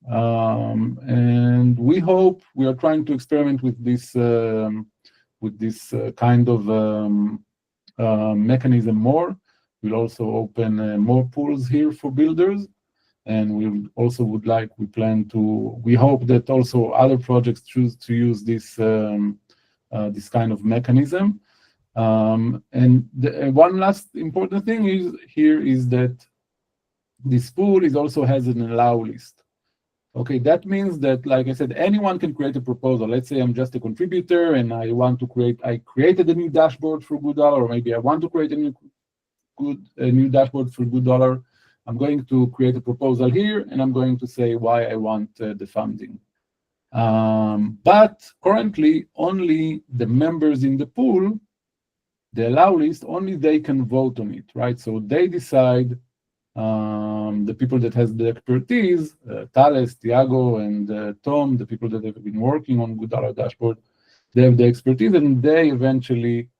And we are trying to experiment with this kind of mechanism more. We'll also open more pools here for builders. And we also we hope that also other projects choose to use this this kind of mechanism. And one last important thing is that this pool also has an allow list. Okay, that means that, like I said, anyone can create a proposal. Let's say I'm just a contributor and I created a new dashboard for GoodDollar, or maybe I want to create a new dashboard for GoodDollar. I'm going to create a proposal here, and I'm going to say why I want the funding. But currently, only the members in the pool, the allow list, only they can vote on it, right? So they decide, the people that has the expertise, Thales, Tiago, and Tom, the people that have been working on GoodDollar dashboard, they have the expertise, and they eventually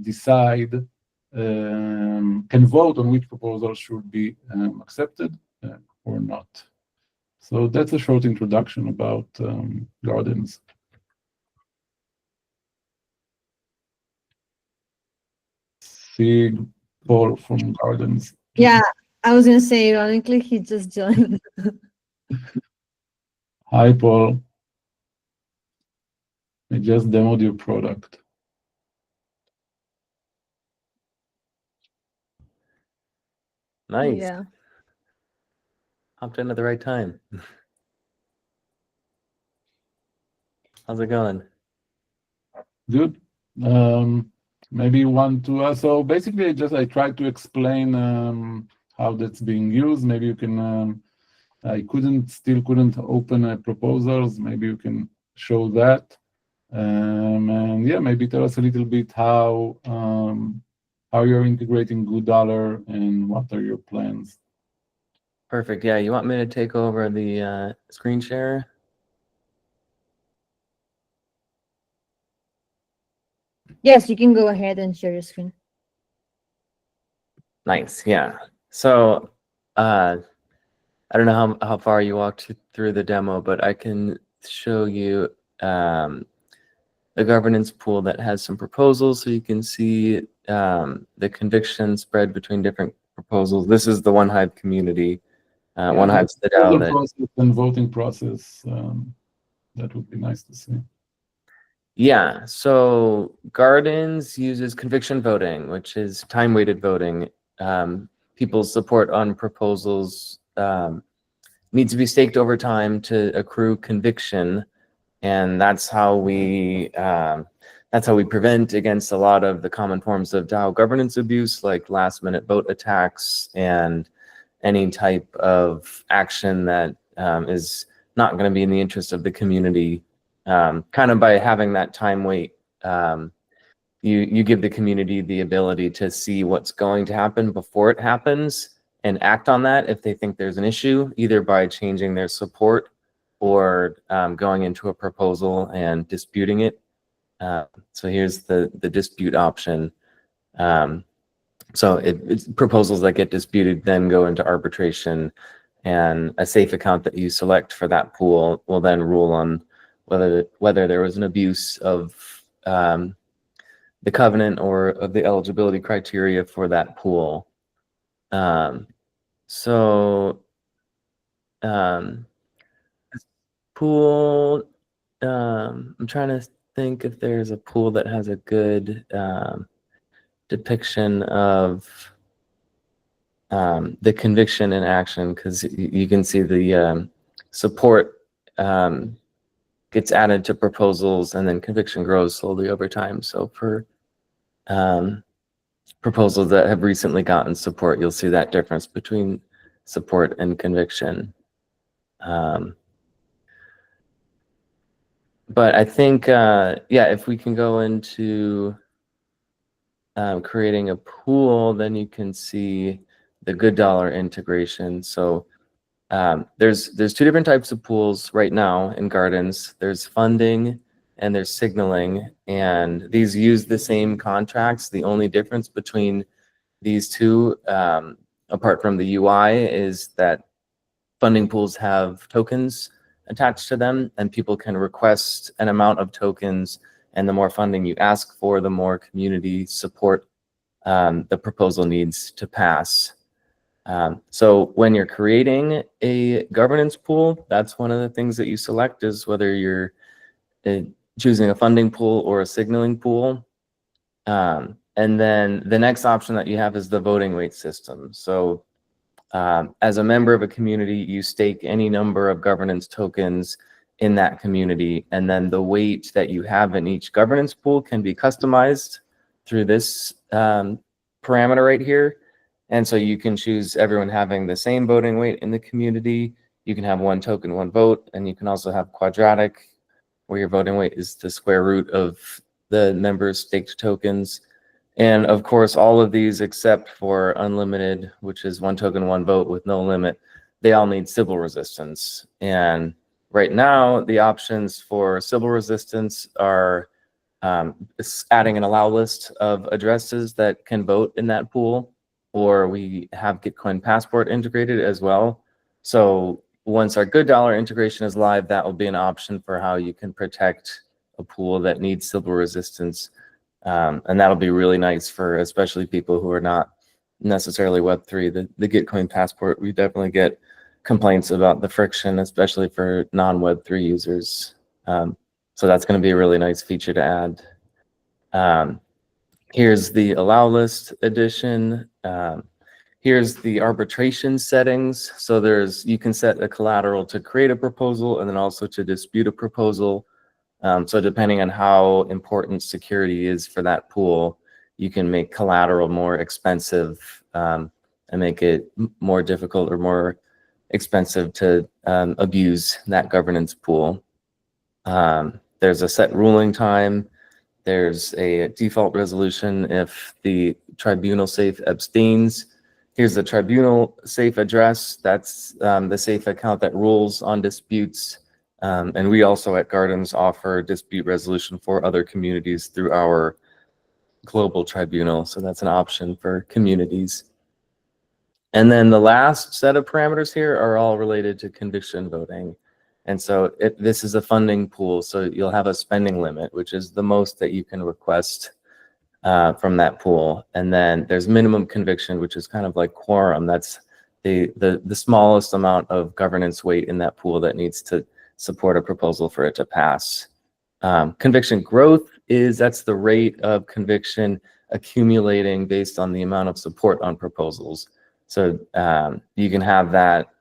decide, can vote on which proposal should be accepted or not. So that's a short introduction about Gardens. See Paul from Gardens. Yeah, I was gonna say, ironically, he just joined. Hi, Paul. I just demoed your product. Nice. Yeah. Hopped in at the right time. How's it going? Good. Maybe you want to. So basically, I tried to explain how that's being used. Maybe you can. I still couldn't open proposals. Maybe you can show that. And yeah, maybe tell us a little bit how you're integrating GoodDollar and what are your plans. Perfect. Yeah, you want me to take over the screen share? Yes, you can go ahead and share your screen. Nice. Yeah. So I don't know how far you walked through the demo, but I can show you the governance pool that has some proposals, so you can see the conviction spread between different proposals. This is the OneHive community. OneHive Citadel. Process and voting process. That would be nice to see. Yeah, so Gardens uses conviction voting, which is time-weighted voting. People's support on proposals needs to be staked over time to accrue conviction, and that's how we prevent against a lot of the common forms of DAO governance abuse, like last-minute vote attacks and any type of action that is not going to be in the interest of the community. Kind of by having that time weight, you give the community the ability to see what's going to happen before it happens and act on that if they think there's an issue, either by changing their support or going into a proposal and disputing it. So here's the dispute option. So it's proposals that get disputed then go into arbitration, and a safe account that you select for that pool will then rule on whether there was an abuse of the covenant or of the eligibility criteria for that pool. Pool, I'm trying to think if there's a pool that has a good depiction of the conviction in action, because you can see the support gets added to proposals and then conviction grows slowly over time. So for proposals that have recently gotten support, you'll see that difference between support and conviction. But I think, yeah, if we can go into creating a pool, then you can see the GoodDollar integration. So there's two different types of pools right now in Gardens. There's funding and there's signaling, and these use the same contracts. The only difference between these two, apart from the UI, is that funding pools have tokens attached to them, and people can request an amount of tokens, and the more funding you ask for, the more community support the proposal needs to pass. So when you're creating a governance pool, that's one of the things that you select, is whether you're choosing a funding pool or a signaling pool. And then the next option that you have is the voting weight system. So as a member of a community, you stake any number of governance tokens in that community, and then the weight that you have in each governance pool can be customized through this parameter right here. And so you can choose everyone having the same voting weight in the community. You can have one token, one vote, and you can also have quadratic, where your voting weight is the square root of the members' staked tokens. And of course, all of these except for unlimited, which is one token, one vote with no limit, they all need Sybil resistance. And right now, the options for Sybil resistance are adding an allow list of addresses that can vote in that pool, or we have Gitcoin Passport integrated as well. So once our GoodDollar integration is live, that will be an option for how you can protect a pool that needs Sybil resistance. And that'll be really nice for especially people who are not necessarily Web3. The Gitcoin Passport, we definitely get complaints about the friction, especially for non-Web3 users. So that's going to be a really nice feature to add. Here's the allow list edition. Here's the arbitration settings. So you can set a collateral to create a proposal and then also to dispute a proposal. So depending on how important security is for that pool, you can make collateral more expensive and make it more difficult or more expensive to abuse that governance pool. There's a set ruling time. There's a default resolution if the tribunal safe abstains. Here's the tribunal safe address. That's the safe account that rules on disputes. And we also at Gardens offer dispute resolution for other communities through our global tribunal. So that's an option for communities. And then the last set of parameters here are all related to conviction voting. And so this is a funding pool. So you'll have a spending limit, which is the most that you can request from that pool. And then there's minimum conviction, which is kind of like quorum. That's the smallest amount of governance weight in that pool that needs to support a proposal for it to pass. Conviction growth that's the rate of conviction accumulating based on the amount of support on proposals. So you can have that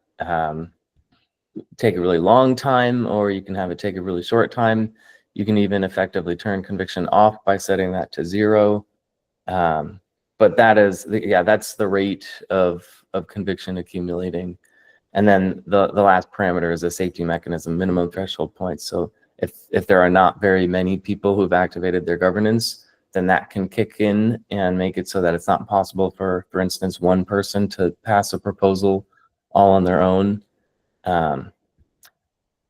take a really long time, or you can have it take a really short time. You can even effectively turn conviction off by setting that to 0. But that's the rate of conviction accumulating. And then the last parameter is a safety mechanism, minimum threshold points. So if there are not very many people who've activated their governance, then that can kick in and make it so that it's not possible for instance, one person to pass a proposal all on their own.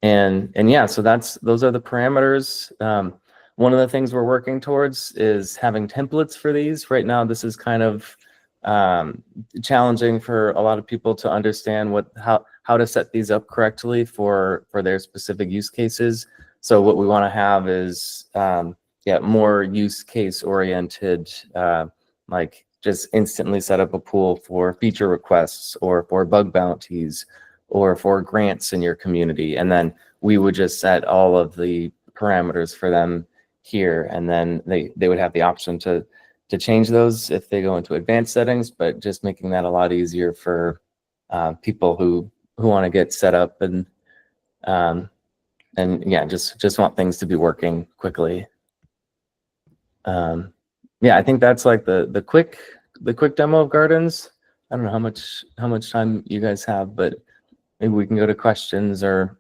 And yeah, so those are the parameters. One of the things we're working towards is having templates for these. Right now, this is kind of challenging for a lot of people to understand how to set these up correctly for their specific use cases. So what we want to have is more use case oriented, like just instantly set up a pool for feature requests or for bug bounties or for grants in your community. And then we would just set all of the parameters for them here. And then they would have the option to change those if they go into advanced settings, but just making that a lot easier for people who want to get set up and yeah, just want things to be working quickly. Yeah, I think that's like the quick demo of Gardens. I don't know how much time you guys have, but maybe we can go to questions, or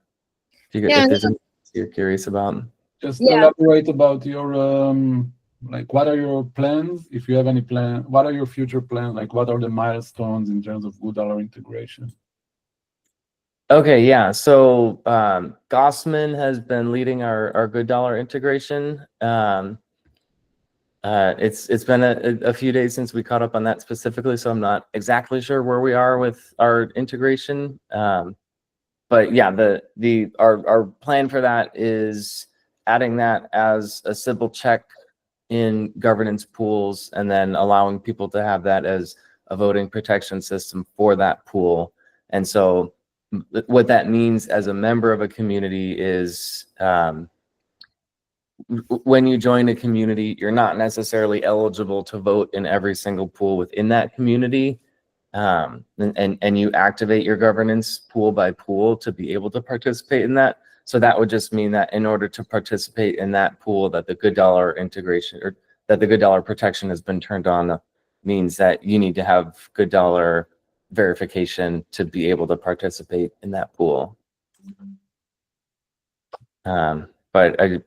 if there's anything you're curious about. Just elaborate about your like, what are your plans? If you have any plan, what are your future plans? Like, what are the milestones in terms of GoodDollar integration? Okay, yeah. So Gossman has been leading our GoodDollar integration. It's been a few days since we caught up on that specifically, so I'm not exactly sure where we are with our integration. But yeah, our plan for that is adding that as a Sybil check in governance pools and then allowing people to have that as a voting protection system for that pool. And so what that means as a member of a community is when you join a community, you're not necessarily eligible to vote in every single pool within that community. And you activate your governance pool by pool to be able to participate in that. So that would just mean that in order to participate in that pool, that the GoodDollar integration or that the GoodDollar protection has been turned on means that you need to have GoodDollar verification to be able to participate in that pool. But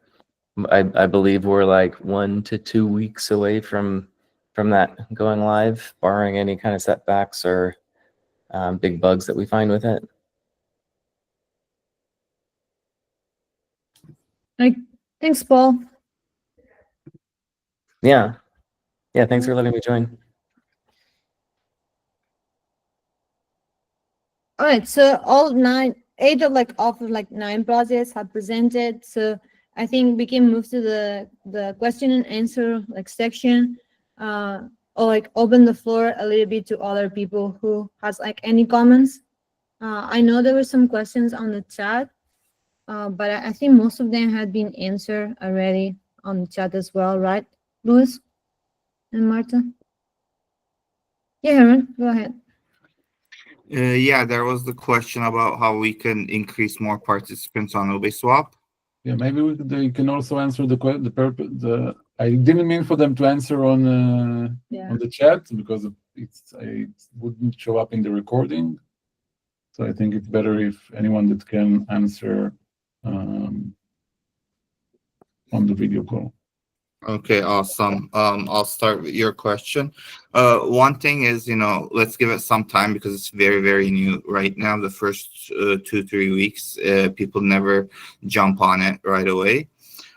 I believe we're like 1 to 2 weeks away from that going live, barring any kind of setbacks or big bugs that we find with it. Thanks, Paul. Yeah. Thanks for letting me join. All right, so eight of 9 projects have presented. So I think we can move to the question and answer section, or open the floor a little bit to other people who has any comments. I know there were some questions on the chat, but I think most of them had been answered already on the chat as well, right, Luis and Marta? Yeah, Herman, go ahead. Yeah, there was the question about how we can increase more participants on Ubeswap. Yeah, maybe you can also answer I didn't mean for them to answer on the chat because it wouldn't show up in the recording. So I think it's better if anyone that can answer on the video call. Okay, awesome. I'll start with your question. One thing is, let's give it some time because it's very, very new right now. The first 2-3 weeks, people never jump on it right away.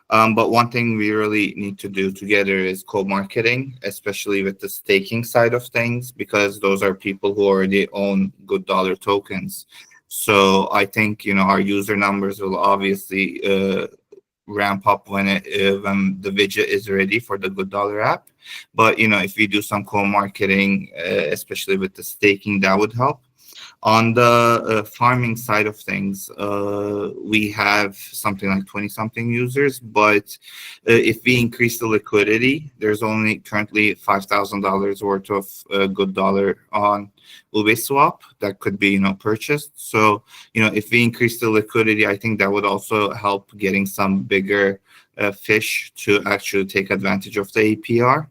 But one thing we really need to do together is co-marketing, especially with the staking side of things, because those are people who already own GoodDollar tokens. So I think, our user numbers will obviously ramp up when the widget is ready for the GoodDollar app. But if we do some co-marketing, especially with the staking, that would help. On the farming side of things, we have something like 20-something users, but if we increase the liquidity, there's only currently $5,000 worth of GoodDollar on Ubeswap that could be purchased. So if we increase the liquidity, I think that would also help getting some bigger fish to actually take advantage of the APR.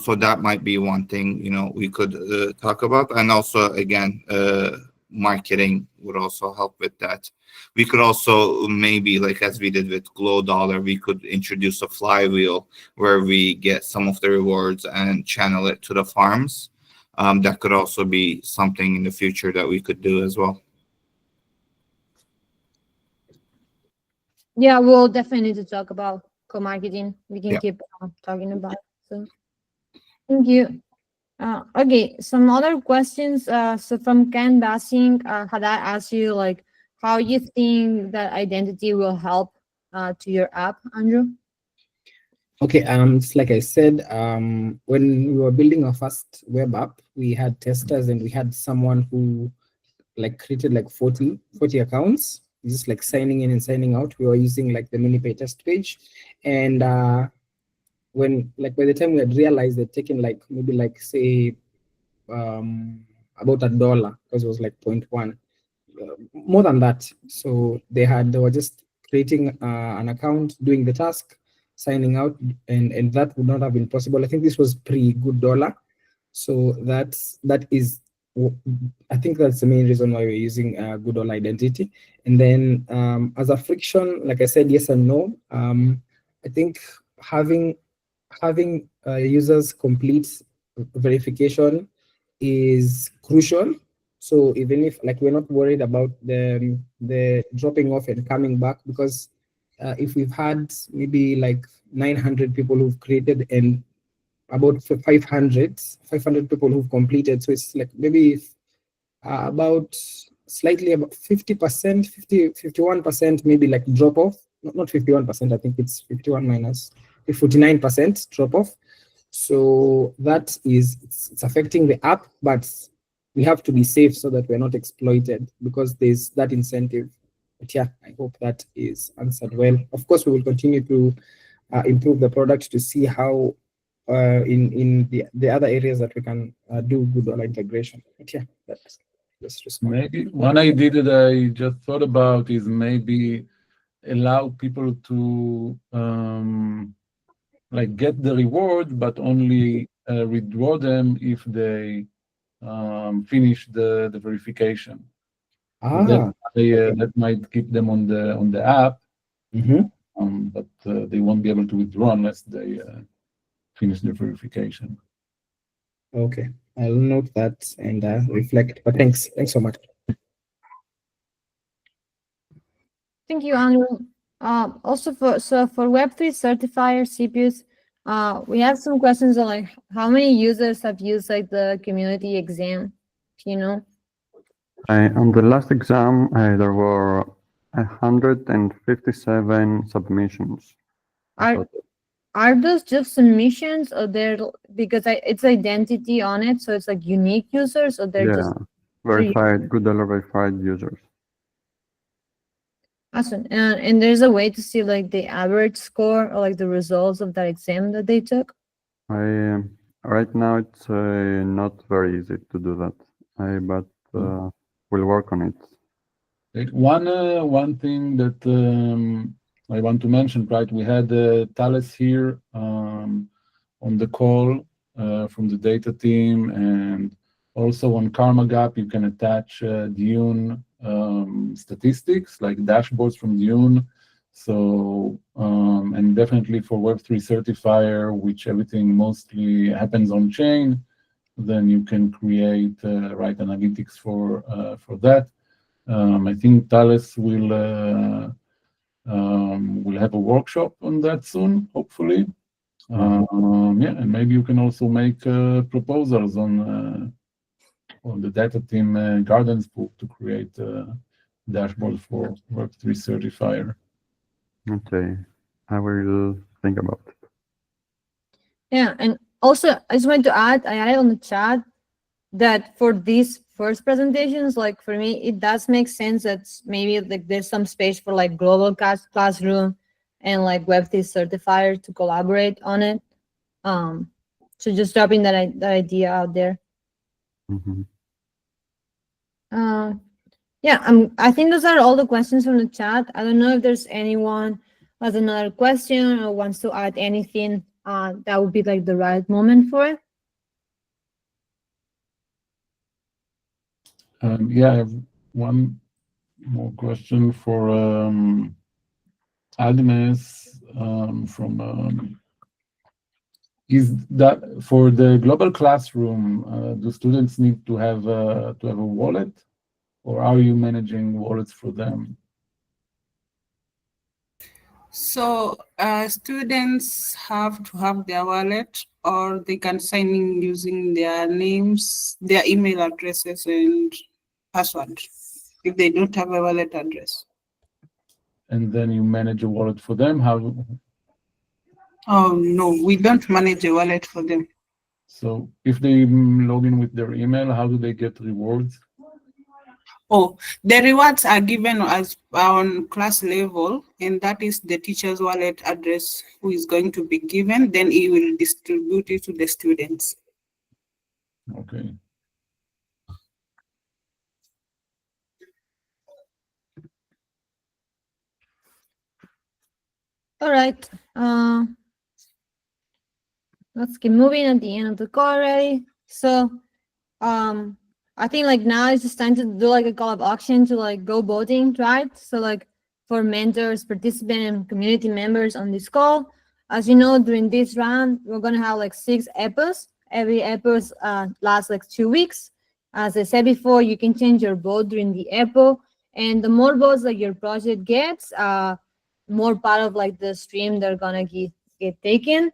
So that might be one thing we could talk about. And also, again, marketing would also help with that. We could also maybe, as we did with GoodDollar, we could introduce a flywheel where we get some of the rewards and channel it to the farms. That could also be something in the future that we could do as well. Yeah, we'll definitely need to talk about co-marketing. We can keep talking about it. So thank you. Okay, some other questions. So from Ken Bassing, had I asked you how you think that identity will help to your app, Andrew? Okay, just like I said, when we were building our first web app, we had testers and we had someone who created 40 accounts, just signing in and signing out. We were using the MiniPay test page, and when by the time we had realized they'd taken maybe say about $1, because it was 0.1, more than that. So they were just creating an account, doing the task, signing out, and that would not have been possible. I think this was pre-GoodDollar. So that is, I think that's the main reason why we're using GoodDollar identity. And then as a friction, like I said, yes and no. I think having users complete verification is crucial. So even if we're not worried about the dropping off and coming back, because if we've had maybe 900 people who've created and about 500 people who've completed, so it's maybe about slightly about 50%, 51% maybe drop off. Not 51%, I think it's 51 minus a 49% drop off. So that is, it's affecting the app, but we have to be safe so that we're not exploited, because there's that incentive. But yeah, I hope that is answered well. Of course, we will continue to improve the product to see how in the other areas that we can do GoodDollar integration. But yeah, that's respond. Maybe one idea that I just thought about is maybe allow people to like get the reward, but only withdraw them if they finish the verification. That might keep them on the app, but they won't be able to withdraw unless they finish the verification. Okay, I'll note that and reflect. But thanks so much. Thank you, Andrew. Also for Web3 Certifier CPUs, we have some questions on like how many users have used like the community exam, you know? On the last exam, there were 157 submissions. Are those just submissions, or they're, because it's identity on it, so it's like unique users, or they're just verified, GoodDollar verified users. Awesome. And there's a way to see like the average score or like the results of that exam that they took? Right now it's not very easy to do that, but we'll work on it. One thing that I want to mention, right? We had Thales here on the call from the data team, and also on Karma Gap, you can attach Dune statistics like dashboards from Dune. So, and definitely for Web3 Certifier, which everything mostly happens on chain, then you can create right analytics for that. I think Thales will have a workshop on that soon, hopefully. Yeah, and maybe you can also make proposals on the data team Gardens book to create a dashboard for Web3 Certifier. Okay, I will think about it. Yeah, and also I just wanted to add, I added on the chat that for these first presentations, like for me, it does make sense that maybe like there's some space for like global classroom and like Web3 Certifier to collaborate on it. So just dropping that idea out there. Yeah, I think those are all the questions from the chat. I don't know if there's anyone who has another question or wants to add anything. That would be like the right moment for it. Yeah, I have one more question for Agnes from is that for the global classroom, do students need to have a wallet, or are you managing wallets for them? So students have to have their wallet, or they can sign in using their names, their email addresses, and password if they don't have a wallet address. And then you manage a wallet for them? How? Oh, no, we don't manage a wallet for them. So if they log in with their email, how do they get rewards? Oh, the rewards are given as on class level, and that is the teacher's wallet address who is going to be given. Then he will distribute it to the students. Okay. All right. Let's keep moving at the end of the call already. So I think like now it's just time to do like a call of action to like go voting, right? So like for mentors, participants, and community members on this call, as you know, during this round, we're gonna have like 6 epos. Every epos lasts like 2 weeks. As I said before, you can change your vote during the epo, and the more votes like your project gets, more part of like the stream they're gonna get taken.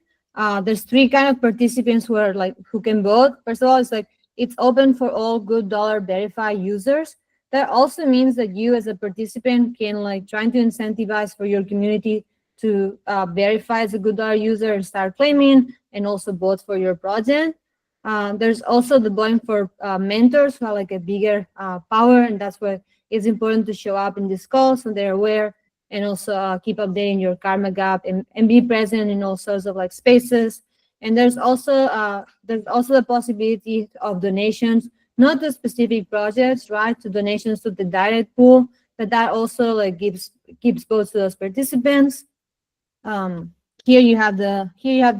There's 3 kind of participants who can vote. First of all, it's like it's open for all GoodDollar verified users. That also means that you as a participant can like trying to incentivize for your community to verify as a GoodDollar user and start claiming, and also vote for your project. There's also the voting for mentors who have like a bigger power, and that's why it's important to show up in this call so they're aware, and also keep updating your Karma Gap and be present in all sorts of like spaces. And there's also the possibility of donations, not to specific projects, right? To donations to the direct pool, but that also like gives votes to those participants. Here you have the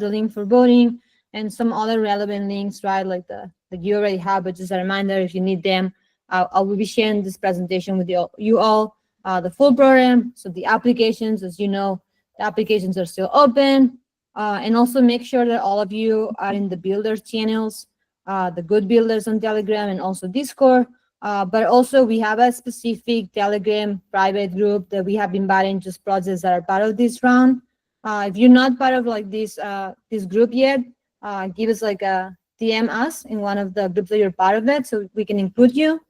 link for voting and some other relevant links, right? Like that you already have, but just a reminder, if you need them, I will be sharing this presentation with you all. The full program, so the applications, as you know, the applications are still open. And also make sure that all of you are in the builders channels, the Good Builders on Telegram and also Discord. But also we have a specific Telegram private group that we have invited just projects that are part of this round. If you're not part of like this group yet, give us like a DM us in one of the groups that you're part of it, so we can include you.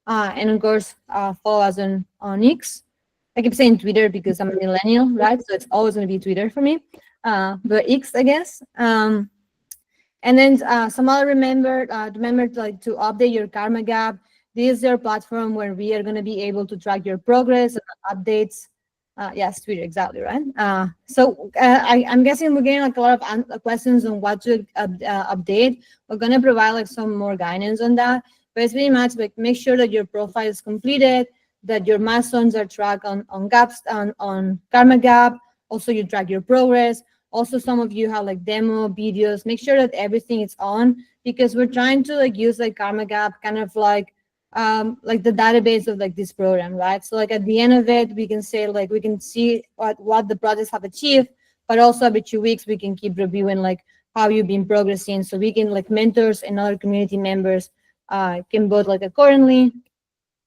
And of course, follow us on X. I keep saying Twitter because I'm a millennial, right? So it's always going to be Twitter for me. But X, I guess. And then some other remember like to update your Karma Gap. This is your platform where we are going to be able to track your progress and updates. Yes, Twitter, exactly, right? So I'm guessing we're getting like a lot of questions on what to update. We're going to provide like some more guidance on that. But it's pretty much like make sure that your profile is completed, that your milestones are tracked on gaps on Karma Gap. Also, you track your progress. Also, some of you have like demo videos. Make sure that everything is on, because we're trying to like use like Karma Gap kind of like the database of like this program, right? So like at the end of it, we can say like we can see what the projects have achieved, but also every 2 weeks we can keep reviewing like how you've been progressing, so we can like mentors and other community members can vote like accordingly.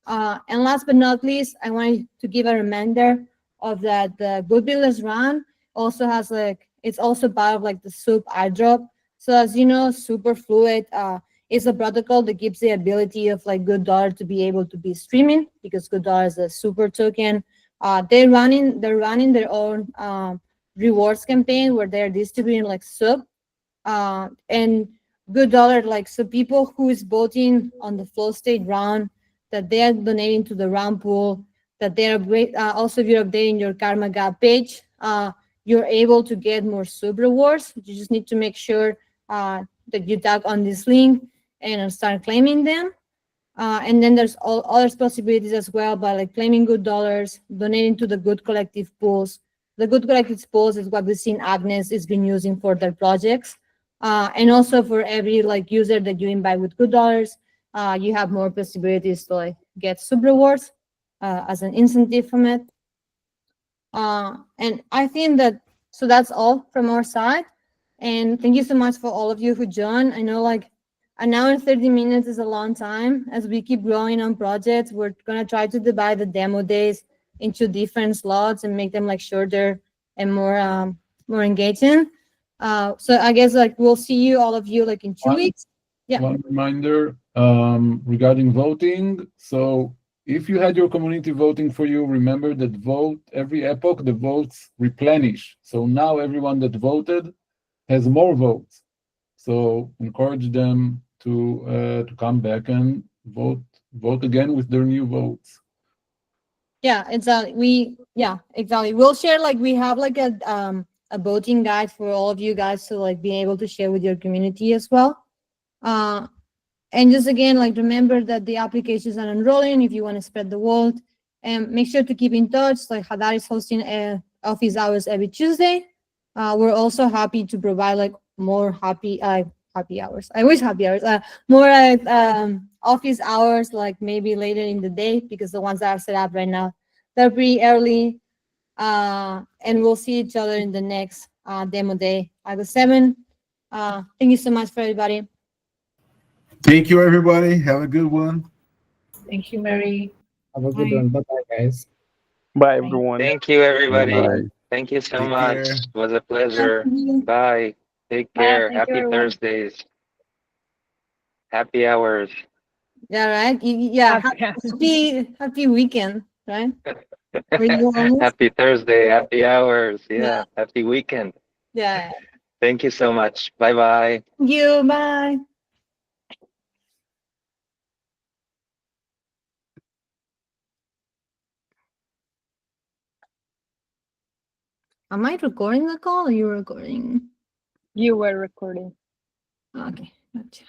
And last but not least, I wanted to give a reminder of that the Good Builders run also has like, it's also part of like the SUP airdrop. So as you know, Superfluid is a protocol that gives the ability of like GoodDollar to be able to be streaming, because GoodDollar is a super token. They're running their own rewards campaign where they're distributing like SUP and GoodDollar, like, so people who is voting on the flow state round, that they are donating to the round pool, that they are also if you're updating your Karma Gap page, you're able to get more sub rewards. You just need to make sure that you tag on this link and start claiming them. And then there's all other possibilities as well, by like claiming GoodDollars, donating to the Good Collective pools. The Good Collective pools is what we've seen Agnes has been using for their projects. And also for every like user that you invite with GoodDollars, you have more possibilities to like get sub rewards as an incentive from it. And I think that, so that's all from our side. And thank you so much for all of you who joined. I know like an hour and 30 minutes is a long time. As we keep growing on projects, we're gonna try to divide the demo days into different slots and make them like shorter and more engaging. So I guess like we'll see you, all of you, like in 2 weeks. Yeah. One reminder regarding voting. So if you had your community voting for you, remember that vote every epoch, the votes replenish. So now everyone that voted has more votes. So encourage them to come back and vote again with their new votes. Yeah, exactly. Exactly. We'll share, like, we have like a voting guide for all of you guys to like be able to share with your community as well. And just again, like, remember that the applications are enrolling if you want to spread the word, and make sure to keep in touch. Like, Hadar is hosting office hours every Tuesday. We're also happy to provide like more happy hours. I wish happy hours. More office hours, like maybe later in the day, because the ones that are set up right now, they're pretty early. And we'll see each other in the next demo day, August 7. Thank you so much for everybody. Thank you, everybody. Have a good one. Thank you, Mary. Have a good one. Bye-bye, guys. Bye, everyone. Thank you, everybody. Bye. Thank you so Take much. care. It was a pleasure. Bye. Bye. Take Bye. care. Thank you, Happy everyone. Thursdays. Happy hours. Yeah, right. Yeah. Happy weekend, right? Were you almost? Happy Thursday, happy hours. Yeah, happy weekend. Yeah. Thank you so much. Bye bye. You, bye. Am I recording the call or you recording? You were recording. Okay, gotcha.